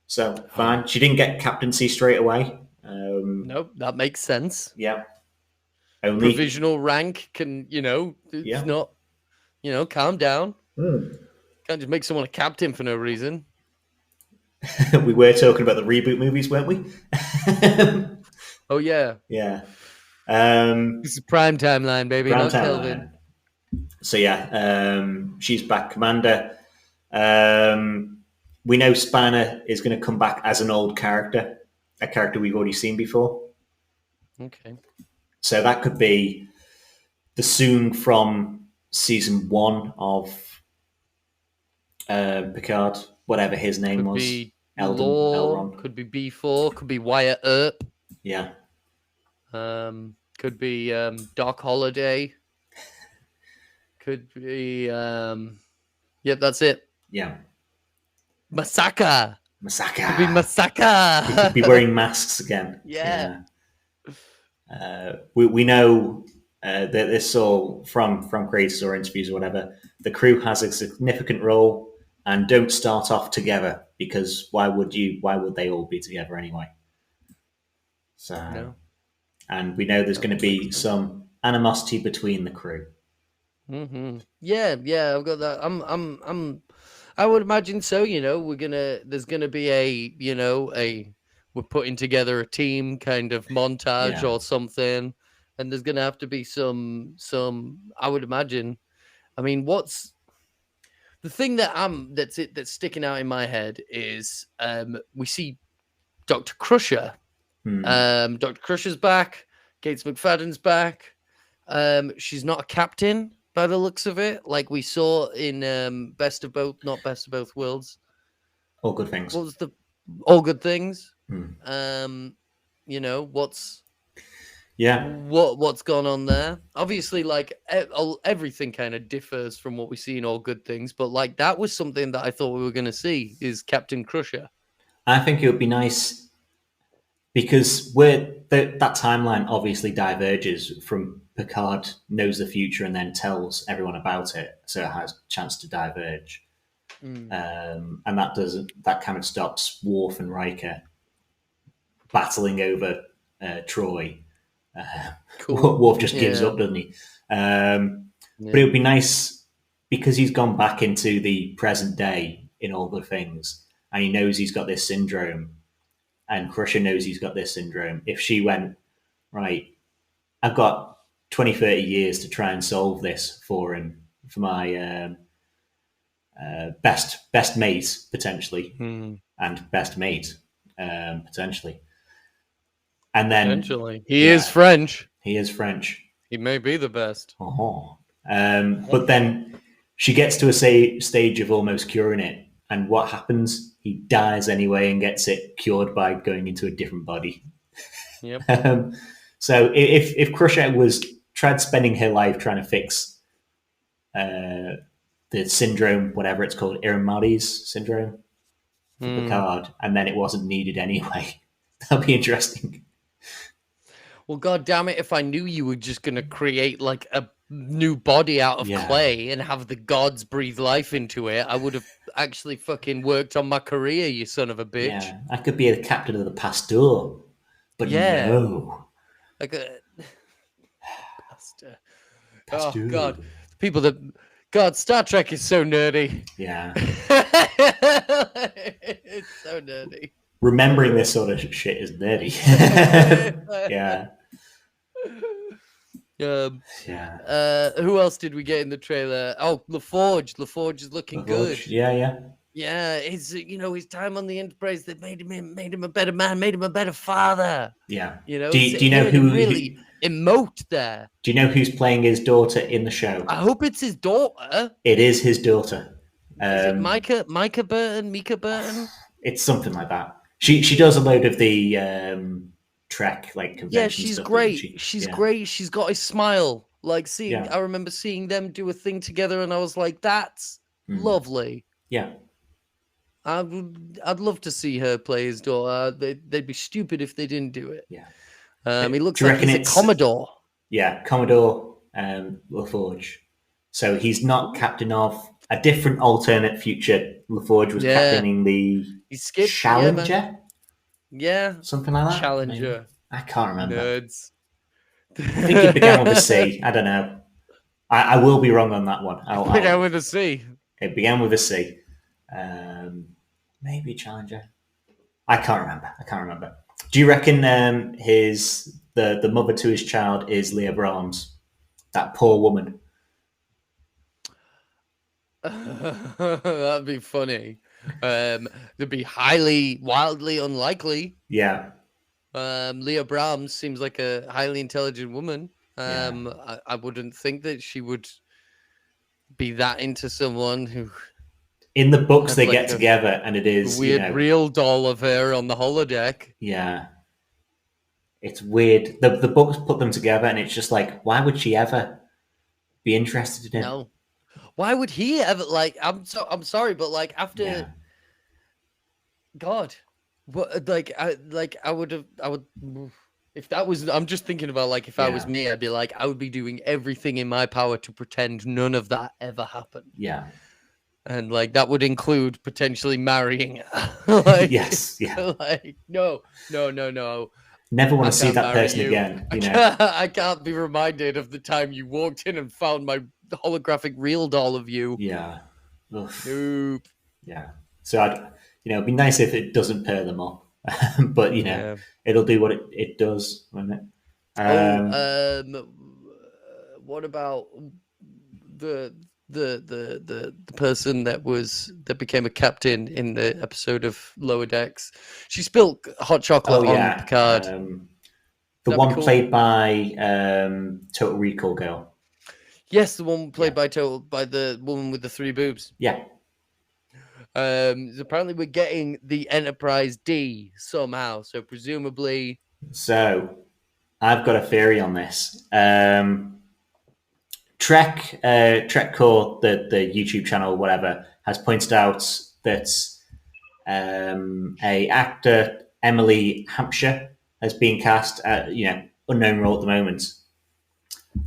So fine. She didn't get captaincy straight away. Nope, that makes sense. Yeah. Only provisional rank can, it's not, calm down. Can't just make someone a captain for no reason. We were talking about the reboot movies, weren't we? Oh yeah. Yeah. This is prime timeline, baby, not Kelvin. So she's back commander. We know Spanner is going to come back as an old character, a character we've already seen before. Okay. So that could be the Soong from season 1 of Picard, whatever his name Could was. be Eldon, Law, Elrond. could be B4, could be Wyatt Earp. Yeah. Could be Doc Holliday. Could be yep, that's it. Yeah. Masaka. Masaka. Could be Masaka. He could be wearing masks again. Yeah. We know that this all from creators or interviews or whatever. The crew has a significant role and don't start off together because why would they all be together anyway? So, No. And we know there's going to be some animosity between the crew. Mm-hmm. Yeah, I've got that. I would imagine so. There's gonna be we're putting together a team kind of montage or something, and there's gonna have to be some. I would imagine. I mean, what's the thing that's sticking out in my head is we see Dr. Crusher. Dr. Crusher's back. Gates McFadden's back. She's not a captain by the looks of it, like we saw in not Best of Both Worlds. All Good Things. What was the All Good Things? What's gone on there? Obviously, like everything kind of differs from what we see in All Good Things, but like that was something that I thought we were going to see is Captain Crusher. I think it would be nice because that timeline obviously diverges from Picard knows the future and then tells everyone about it, so it has a chance to diverge. And that kind of stops Worf and Riker battling over Troy. Cool. Worf just gives up, doesn't he? But it would be nice because he's gone back into the present day in All Good Things, and he knows he's got this syndrome. And Crusher knows he's got this syndrome. If she went, right, I've got 20, 30 years to try and solve this for him, for my best mate, potentially, and best mate, potentially. And then... Potentially. He is French. He is French. He may be the best. But then she gets to a stage of almost curing it. And what happens? He dies anyway and gets it cured by going into a different body. Yep. So if Crusher tried spending her life trying to fix the syndrome, whatever it's called, Irumodi's syndrome for Picard, and then it wasn't needed anyway, that'd be interesting. Well, God damn it! If I knew you were just going to create like a new body out of clay and have the gods breathe life into it, I would have actually fucking worked on my career, you son of a bitch. Yeah, I could be the captain of the Pasteur, but no. Like a Pasteur. Oh, God. God, Star Trek is so nerdy. Yeah. It's so nerdy. Remembering this sort of shit is nerdy. Yeah. Who else did we get in the trailer? Oh, LaForge. LaForge is looking good. Yeah. His time on the Enterprise that made him a better man, made him a better father. Yeah. Do you know who really emote there? Do you know who's playing his daughter in the show? I hope it's his daughter. It is his daughter. Is it Micah Burton? It's something like that. She does a load of the Trek like convention. Yeah, she's stuff, great. She's great. She's got a smile. Like I remember seeing them do a thing together, and I was like, "That's lovely." Yeah, I'd love to see her play his daughter. They'd be stupid if they didn't do it. Yeah, he looks like he's a Commodore. Yeah, Commodore LaForge. So he's not captain of a different alternate future. LaForge was captaining the Challenger. Yeah, something like that. Challenger. Maybe. I can't remember. Nerds. I think it began with a C. I don't know. I will be wrong on that one. It began with a C. It began with a C. Maybe Challenger. I can't remember. Do you reckon the mother to his child is Leah Brahms? That poor woman. That'd be funny. That'd be wildly unlikely. Yeah. Leah Brahms seems like a highly intelligent woman. Yeah. I wouldn't think that she would be that into someone who In the books, had they like get together, and it a is, weird real doll of her on the holodeck. yeah, it's weird. The books put them together, and it's just like, why would she ever be interested in him? No. Why would he ever like? I'm sorry, but like after Yeah. God, what I would if that was. I'm just thinking about like if I was Yeah. me, I'd be like I would be doing everything in my power to pretend none of that ever happened. Yeah. And like that would include potentially marrying her. Like, Yes. Yeah. like no. Never want I to see can't that marry person you. again. You know. I can't be reminded of the time you walked in and found my holographic real doll of you. Yeah. Oof. Nope. Yeah. So it'd be nice if it doesn't pair them up, but Yeah. it'll do what it does, won't it? What about the the person that became a captain in the episode of Lower Decks? She spilled hot chocolate on Picard. The one cool? played by Total Recall girl. Yes, the one played by the woman with the 3 boobs. Yeah. Apparently we're getting the Enterprise D somehow, so presumably. So I've got a theory on this. Trek Core, the YouTube channel, whatever, has pointed out that a actor, Emily Hampshire, has been cast at unknown role at the moment.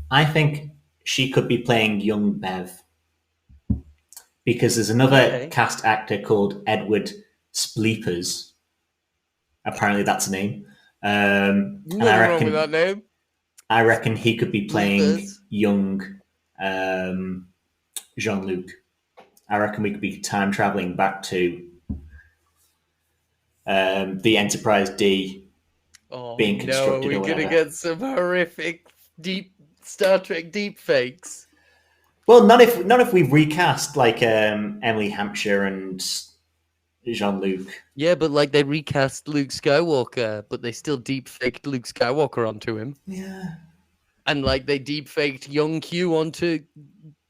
I think she could be playing young Bev, because there's another cast actor called Edward Spleepers. Apparently, that's a name. Nothing wrong with that name. I reckon he could be playing young Jean-Luc. I reckon we could be time traveling back to the Enterprise D being constructed. No, we're gonna get some horrific deep Star Trek deep fakes. Well, not if we've recast like Emily Hampshire and Jean-Luc. Yeah, but like they recast Luke Skywalker, but they still deep faked Luke Skywalker onto him. Yeah. And like they deep faked young Q onto.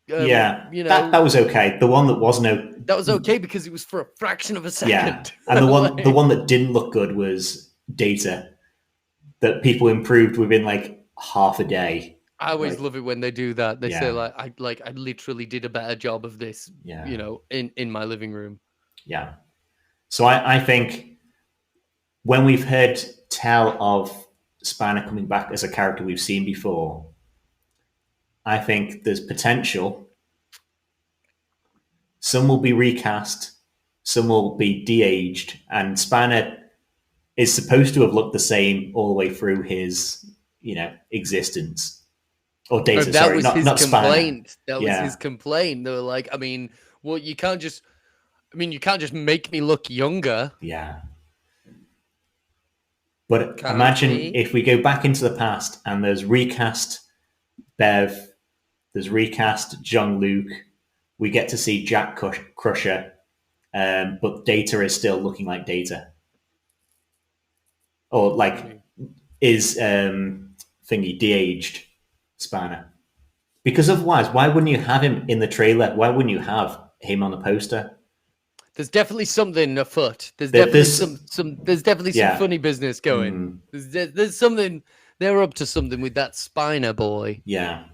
That was okay. The one that wasn't that was okay because it was for a fraction of a second. Yeah, and the one that didn't look good was Data, that people improved within like half a day. I always love it when they do that. They say like I literally did a better job of this. Yeah. In my living room. Yeah. So I think when we've heard tell of Spanner coming back as a character we've seen before, I think there's potential. Some will be recast, some will be de-aged, and Spanner is supposed to have looked the same all the way through his, existence. Or Data, that was his not complaint. Spanner. That was his complaint. They were like, you can't just make me look younger. Yeah. But imagine if we go back into the past and there's recast Bev, there's recast Jean-Luc, we get to see Jack Crusher, but Data is still looking like Data. Or like is thingy de-aged Spanner. Because otherwise, why wouldn't you have him in the trailer? Why wouldn't you have him on the poster? There's definitely something afoot. There's definitely some funny business going. There's something. They're up to something with that Spiner boy. Yeah.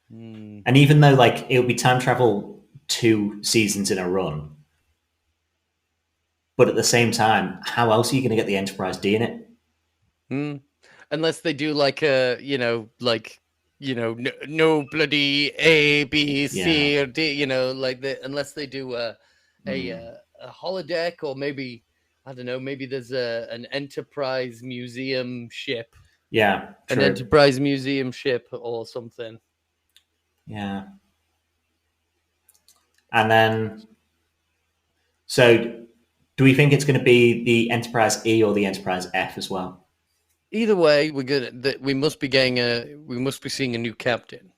And even though like it'll be time travel 2 seasons in a run, but at the same time, how else are you going to get the Enterprise D in it? Unless they do like no bloody A, B, C, or D. Unless they do a holodeck, or maybe I don't know. Maybe there's an Enterprise museum ship. Yeah, true. An Enterprise museum ship or something. Yeah. And then, so do we think it's going to be the Enterprise E or the Enterprise F as well? Either way, we must be seeing a new captain.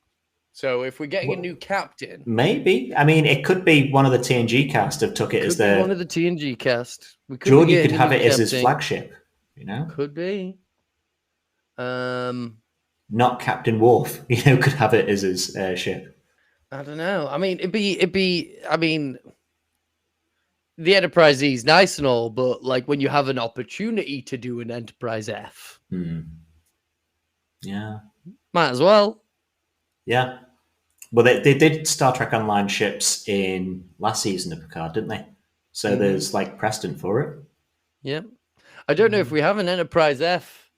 So if we're getting a new captain, maybe. I mean, it could be one of the TNG cast have took it as their one of the TNG cast. Geordi could have it as his flagship. You know, Could be. Not Captain Worf. You know, could have it as his ship. I don't know. I mean, it'd be. I mean, the Enterprise E is nice and all, but like when you have an opportunity to do an Enterprise F, Yeah, might as well. yeah. Well, they did Star Trek Online ships in last season of Picard, didn't they? So there's like precedent for it. Yeah. I don't know if we have an Enterprise F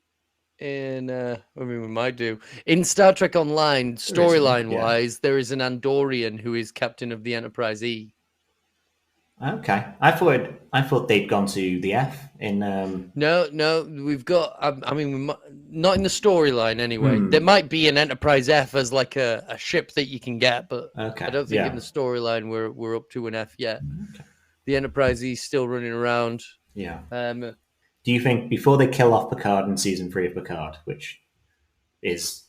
in. I mean, we might do in Star Trek Online. Storyline wise, there is an Andorian who is captain of the Enterprise E. Okay, I thought they'd gone to the F in. No, we've got. I mean, we might, not in the storyline anyway. There might be an Enterprise F as like a ship that you can get, but Okay, I don't think in the storyline we're up to an F yet. Okay. The Enterprise E still running around. Yeah. Do you think before they kill off Picard in season 3 of Picard, which is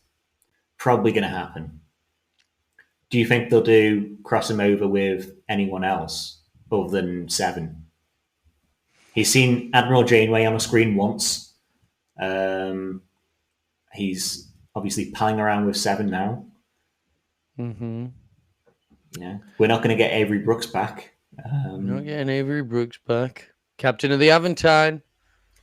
probably going to happen, do you think they'll cross him over with anyone else other than Seven? He's seen Admiral Janeway on a screen once. He's obviously palling around with Seven now. Yeah, we're not going to get Avery Brooks back. Not getting Avery Brooks back. Captain of the Aventine.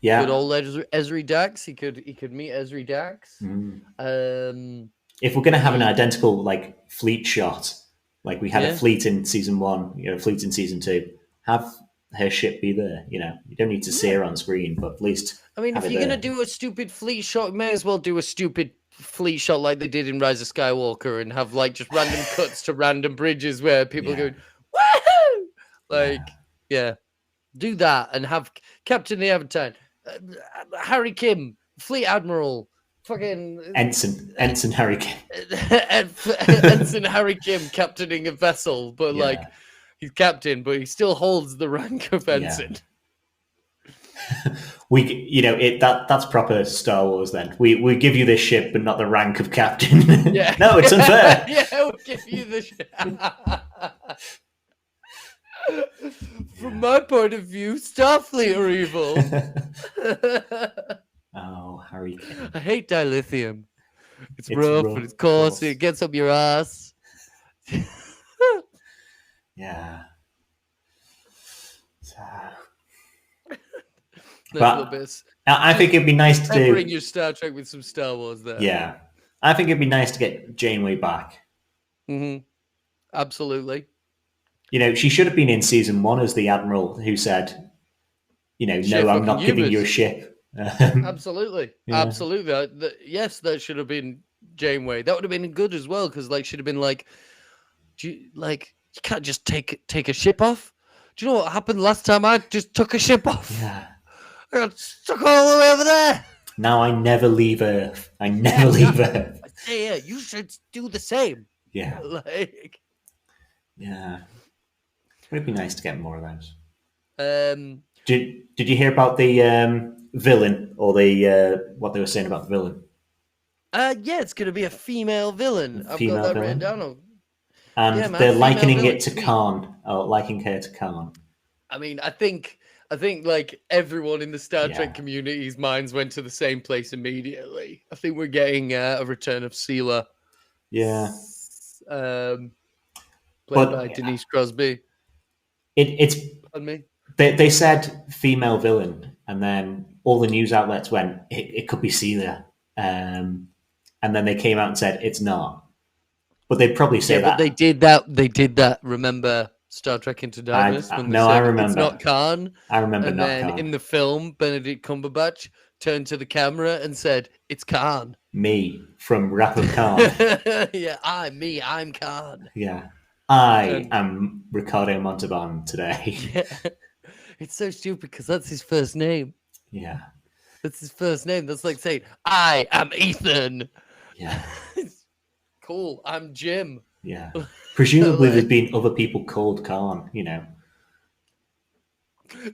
Yeah, good old Ezri Dax. He could meet Ezri Dax. If we're going to have an identical like fleet shot, like we had a fleet in season 1, a fleet in season 2, have her ship be there. You don't need to see her on screen, but at least. I mean, if you're going to do a stupid fleet shot, you may as well do a stupid fleet shot like they did in Rise of Skywalker and have like just random cuts to random bridges where people are going, woohoo! Like, do that and have Captain of the Aventine, Harry Kim, Fleet Admiral, fucking Ensign Harry Kim. Ensign Harry Kim captaining a vessel, but like he's captain, but he still holds the rank of ensign. That's proper Star Wars. Then we give you this ship, but not the rank of captain. Yeah, no, it's unfair. We'll give you the ship. From my point of view, Starfleet are evil. Oh, Harry Kim. I hate dilithium. It's rough and it's coarse. It gets up your ass. Yeah. I think it'd be nice to bring your Star Trek with some Star Wars there. Yeah, I think it'd be nice to get Janeway back. Absolutely. She should have been in season 1 as the admiral who said, no, I'm not giving you a ship. Absolutely. Yes, that should have been Janeway. That would have been good as well, because like should have been like, you can't just take a ship off. Do you know what happened last time I just took a ship off? Yeah. I got stuck all the way over there. Now I never leave Earth. I never leave Earth. Yeah, you should do the same. Yeah. Yeah. It'd be nice to get more of those. Did you hear about the villain or the what they were saying about the villain? Yeah, it's going to be a female villain. I've got that written down. And they're likening it to Khan, or liking her to Khan. I mean, I think like everyone in the Star Trek community's minds went to the same place immediately. I think we're getting a return of Sela. Yeah. Played by Denise Crosby. It's. They said female villain, and then all the news outlets went, it could be Sela. And then they came out and said it's not. But they'd probably say that. But they did that. Remember Star Trek Into Darkness? I remember. It's not Khan. I remember and not then Khan. In the film, Benedict Cumberbatch turned to the camera and said, it's Khan. Me, from Wrath of Khan. Yeah, I'm Khan. Yeah. I am Ricardo Montalban today. Yeah. It's so stupid because that's his first name. Yeah. That's his first name. That's like saying, I am Ethan. Yeah. Cool. I'm Jim. Yeah. Presumably there's been other people called Khan,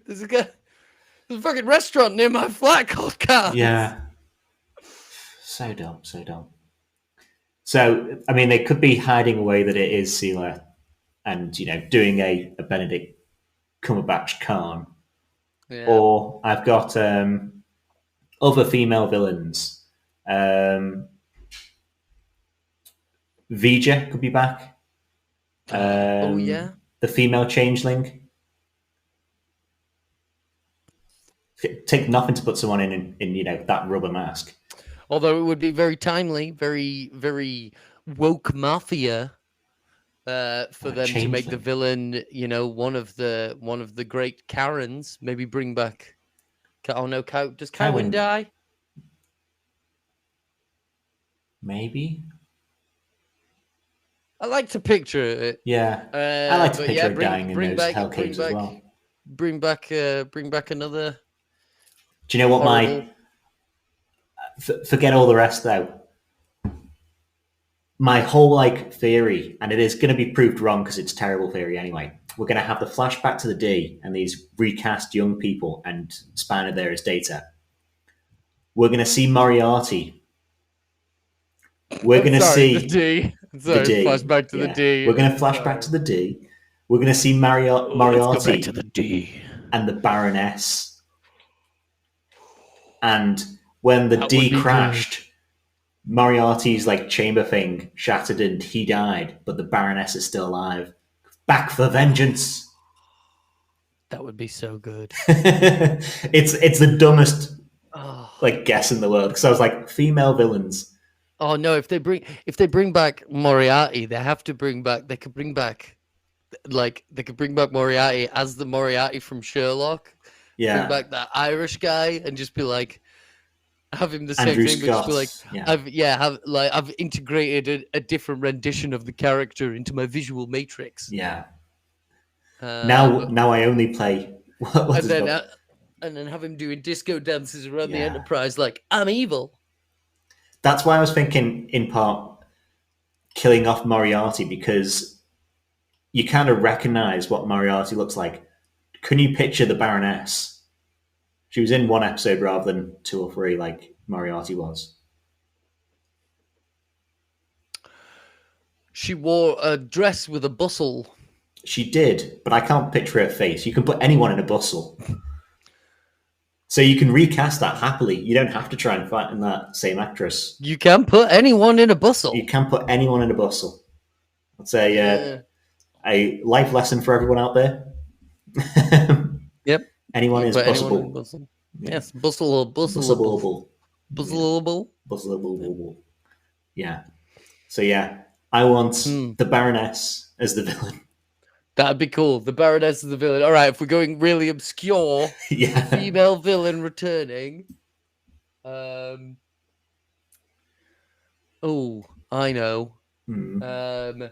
There's a fucking restaurant near my flat called Khan. Yeah. So dumb. So, I mean, they could be hiding away that it is Sela and, doing a Benedict Cumberbatch Khan. Yeah. Or I've got Other female villains. Vija could be back. Oh yeah. The female changeling. Take nothing to put someone in that rubber mask. Although it would be very timely, very, very woke mafia for them to make the villain, one of the great Karens. Maybe bring back. Oh no, does Kywin die? Maybe. I like to picture it. Yeah, I like to picture it dying in those hell caves as well. Bring back another. Do you know what horrible... Forget all the rest though. My whole theory, and it is going to be proved wrong because it's a terrible theory anyway. We're going to have the flashback to the D and these recast young people, and Spanner there as Data. We're going to see Moriarty. We're going to see the D. Sorry, the D. Flashback to the D. We're going to flash back to the D. We're going to see Moriarty let's go back to the D. And the Baroness. And when the D crashed, Moriarty's chamber thing shattered and he died, but the Baroness is still alive. Back for vengeance. That would be so good. It's the dumbest guess in the world, because I was like, female villains. Oh no! If they bring back Moriarty, they could bring back Moriarty as the Moriarty from Sherlock. Yeah. Bring back that Irish guy and just be like, have him the same Andrew thing, Scott. but just be like, I've integrated a different rendition of the character into my visual matrix. Yeah. Now I only play. And then have him doing disco dances around the Enterprise, like, I'm evil. That's why I was thinking, in part, killing off Moriarty, because you kind of recognize what Moriarty looks like. Can you picture the Baroness? She was in one episode rather than 2 or 3, like Moriarty was. She wore a dress with a bustle. She did, but I can't picture her face. You can put anyone in a bustle. So you can recast that happily. You don't have to try and find that same actress. You can put anyone in a bustle. You can put anyone in a bustle. That's a life lesson for everyone out there. Yep. Anyone is bustle. Yeah. Yes, bustle. Yeah. So I want the Baroness as the villain. That'd be cool. The Baroness is the villain. All right, if we're going really obscure, female villain returning. Oh, I know. The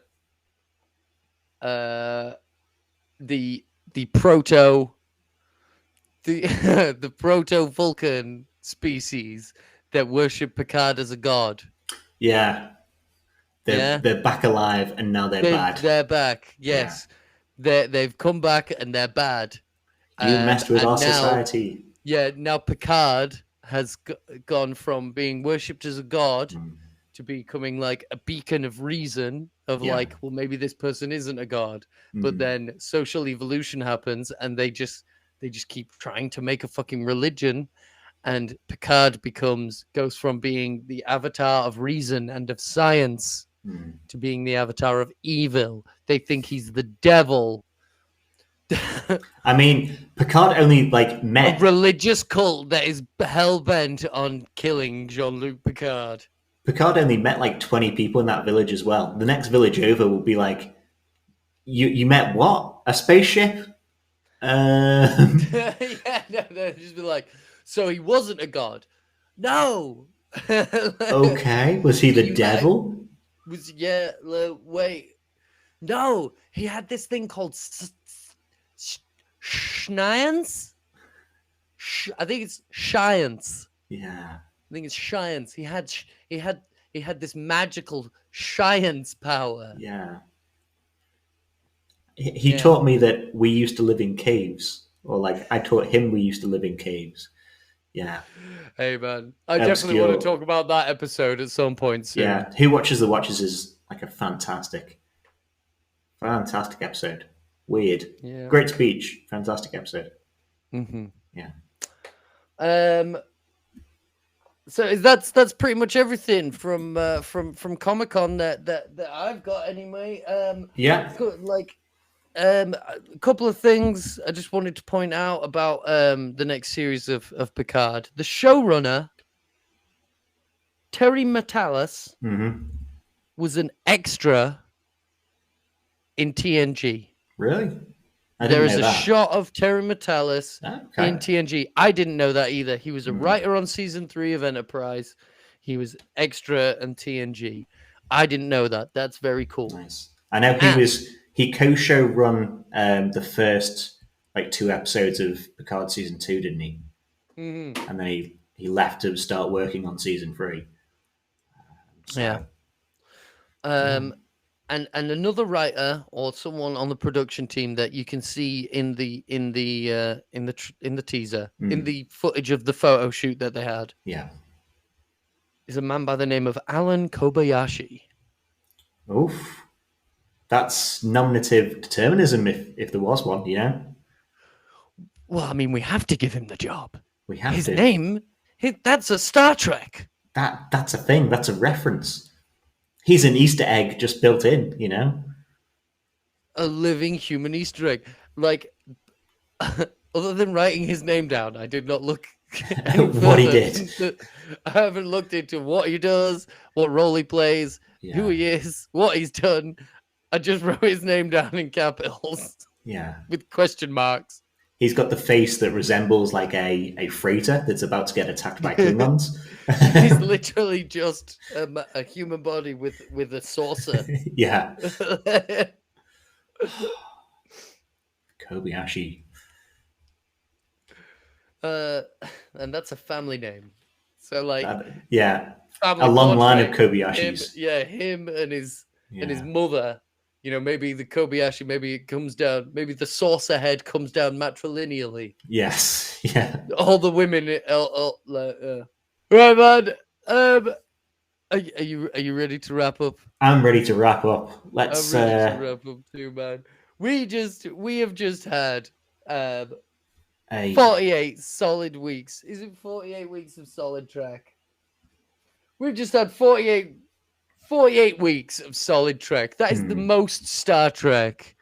proto Vulcan species that worship Picard as a god. Yeah. They're back alive and now they're bad. They're back. Yes. Yeah. They've come back and they're bad. You messed with our society. Yeah, now Picard has gone from being worshipped as a god to becoming like a beacon of reason well, maybe this person isn't a god. But then social evolution happens and they just keep trying to make a fucking religion, and Picard goes from being the avatar of reason and of science to being the avatar of evil. They think he's the devil. I mean, Picard only met a religious cult that is hell-bent on killing Jean-Luc Picard. Picard only met 20 people in that village as well. The next village over will be like, you met what? A spaceship? Just be like, so he wasn't a god? No. Okay, was he the devil? Wait. No, he had this thing called science. I think it's science. Yeah, I think it's science. He had this magical science power. Yeah. He taught me that we used to live in caves, or I taught him we used to live in caves. Yeah. Hey man, I definitely want to talk about that episode at some point soon. Yeah, Who Watches the Watchers is a fantastic episode. Weird. Yeah. Great speech. Fantastic episode. Mm-hmm. Yeah. So that's pretty much everything from Comic-Con that I've got anyway. Yeah. Like a couple of things I just wanted to point out about the next series of Picard. The showrunner Terry Matalas Mm-hmm. was an extra in TNG. Really? I There didn't is know a that. shot of Terry Matalas Okay. in TNG. I didn't know that either. He was a Mm. writer on season 3 of Enterprise. He was extra in TNG. I didn't know that. That's very cool. Nice. I know And he co-show run the first like 2 episodes of Picard season 2, didn't he? mhm, And then he left to start working on season 3. So yeah. yeah. And another writer or someone on the production team that you can see in the teaser, in the footage of the photo shoot that they had, Yeah. is a man by the name of Alan Kobayashi. Oof. That's nominative determinism if there was one, you know? Well, I mean, we have to give him the job. We have His to. name, that's a Star Trek. That's a thing, that's a reference. He's an Easter egg just built in, you know? A living human Easter egg. Like, other than writing his name down, I did not look any What he further did. I haven't looked into what he does, what role he plays, who he is, what he's done. I just wrote his name down in capitals Yeah. with question marks. He's got the face that resembles like a freighter that's about to get attacked by Klingons. He's literally just a human body with a saucer. Yeah. Kobayashi. And that's a family name. So like, Yeah. family A long line of portrait, Kobayashis. him and his mother. You know, maybe the Kobayashi, maybe it comes down, maybe the saucer head comes down matrilineally. Yes. Yeah. All the women, right, man. Are you ready to wrap up? I'm ready to wrap up. Let's. I'm ready to wrap up too, man. We have just had 48 solid weeks. Is it 48 weeks of solid Trek? We've just had 48 weeks of solid Trek. That is the most Star Trek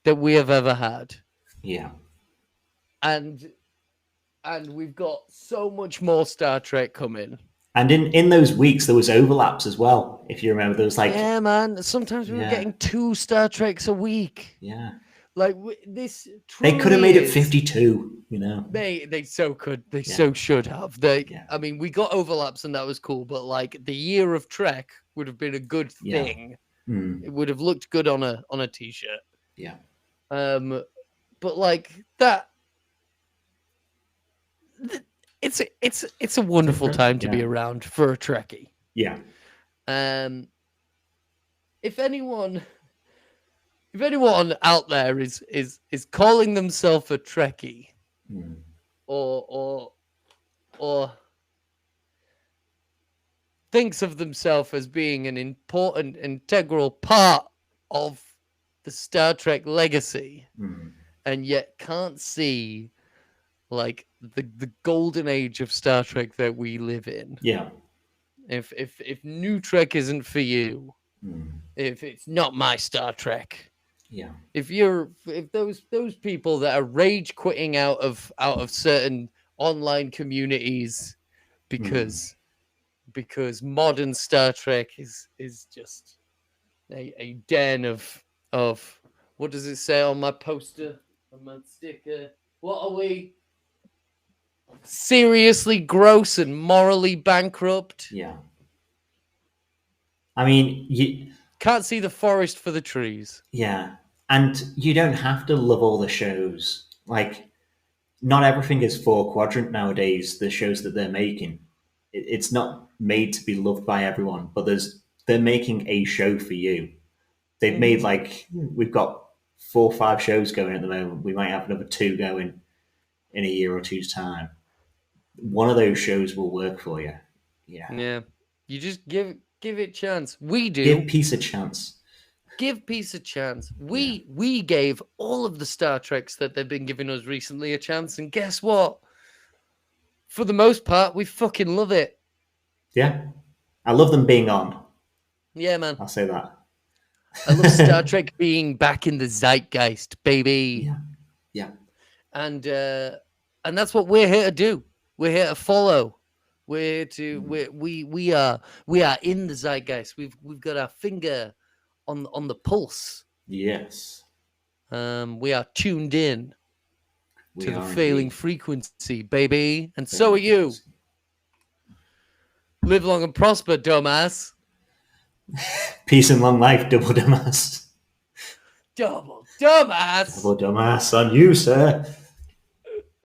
that we have ever had. Yeah. And we've got so much more Star Trek coming. And in those weeks, there was overlaps as well. If you remember, there was like... Yeah, man. Sometimes we were getting 2 Star Treks a week. Yeah. Like, this... They could have made it 52, you know? They so could. They so should have. I mean, we got overlaps and that was cool, but like, the year of Trek would have been a good thing. It would have looked good on a t-shirt. Yeah. But like that... It's a wonderful time to be around for a Trekkie. Yeah. If anyone out there is calling themselves a Trekkie, or thinks of themselves as being an important, integral part of the Star Trek legacy, and yet can't see like the golden age of Star Trek that we live in. Yeah. If New Trek isn't for you, if it's not my Star Trek, yeah. If those people that are rage quitting out of certain online communities because modern Star Trek is just a den of what does it say on my poster, on my sticker? What are we? Seriously gross and morally bankrupt. Yeah. I mean, you can't see the forest for the trees. Yeah. And you don't have to love all the shows. Like, not everything is 4-quadrant nowadays, the shows that they're making. It's not made to be loved by everyone, but they're making a show for you. They've made, like, we've got 4 or 5 shows going at the moment. We might have another 2 going in a year or 2's time. One of those shows will work for you. Yeah. Yeah. You just give it a chance. We do. Give peace a chance. Give peace a chance. We gave all of the Star Treks that they've been giving us recently a chance, and guess what? For the most part, we fucking love it. Yeah, I love them being on. Yeah, man. I'll say that. I love Star Trek being back in the zeitgeist, baby. Yeah. And that's what we're here to do. We're here to follow. We are in the zeitgeist. We've got our finger on the pulse. Yes. We are tuned in to the failing indeed. frequency, baby. And so are you. Live long and prosper, dumbass. Peace and long life, double dumbass. Double dumbass. Double dumbass on you, sir.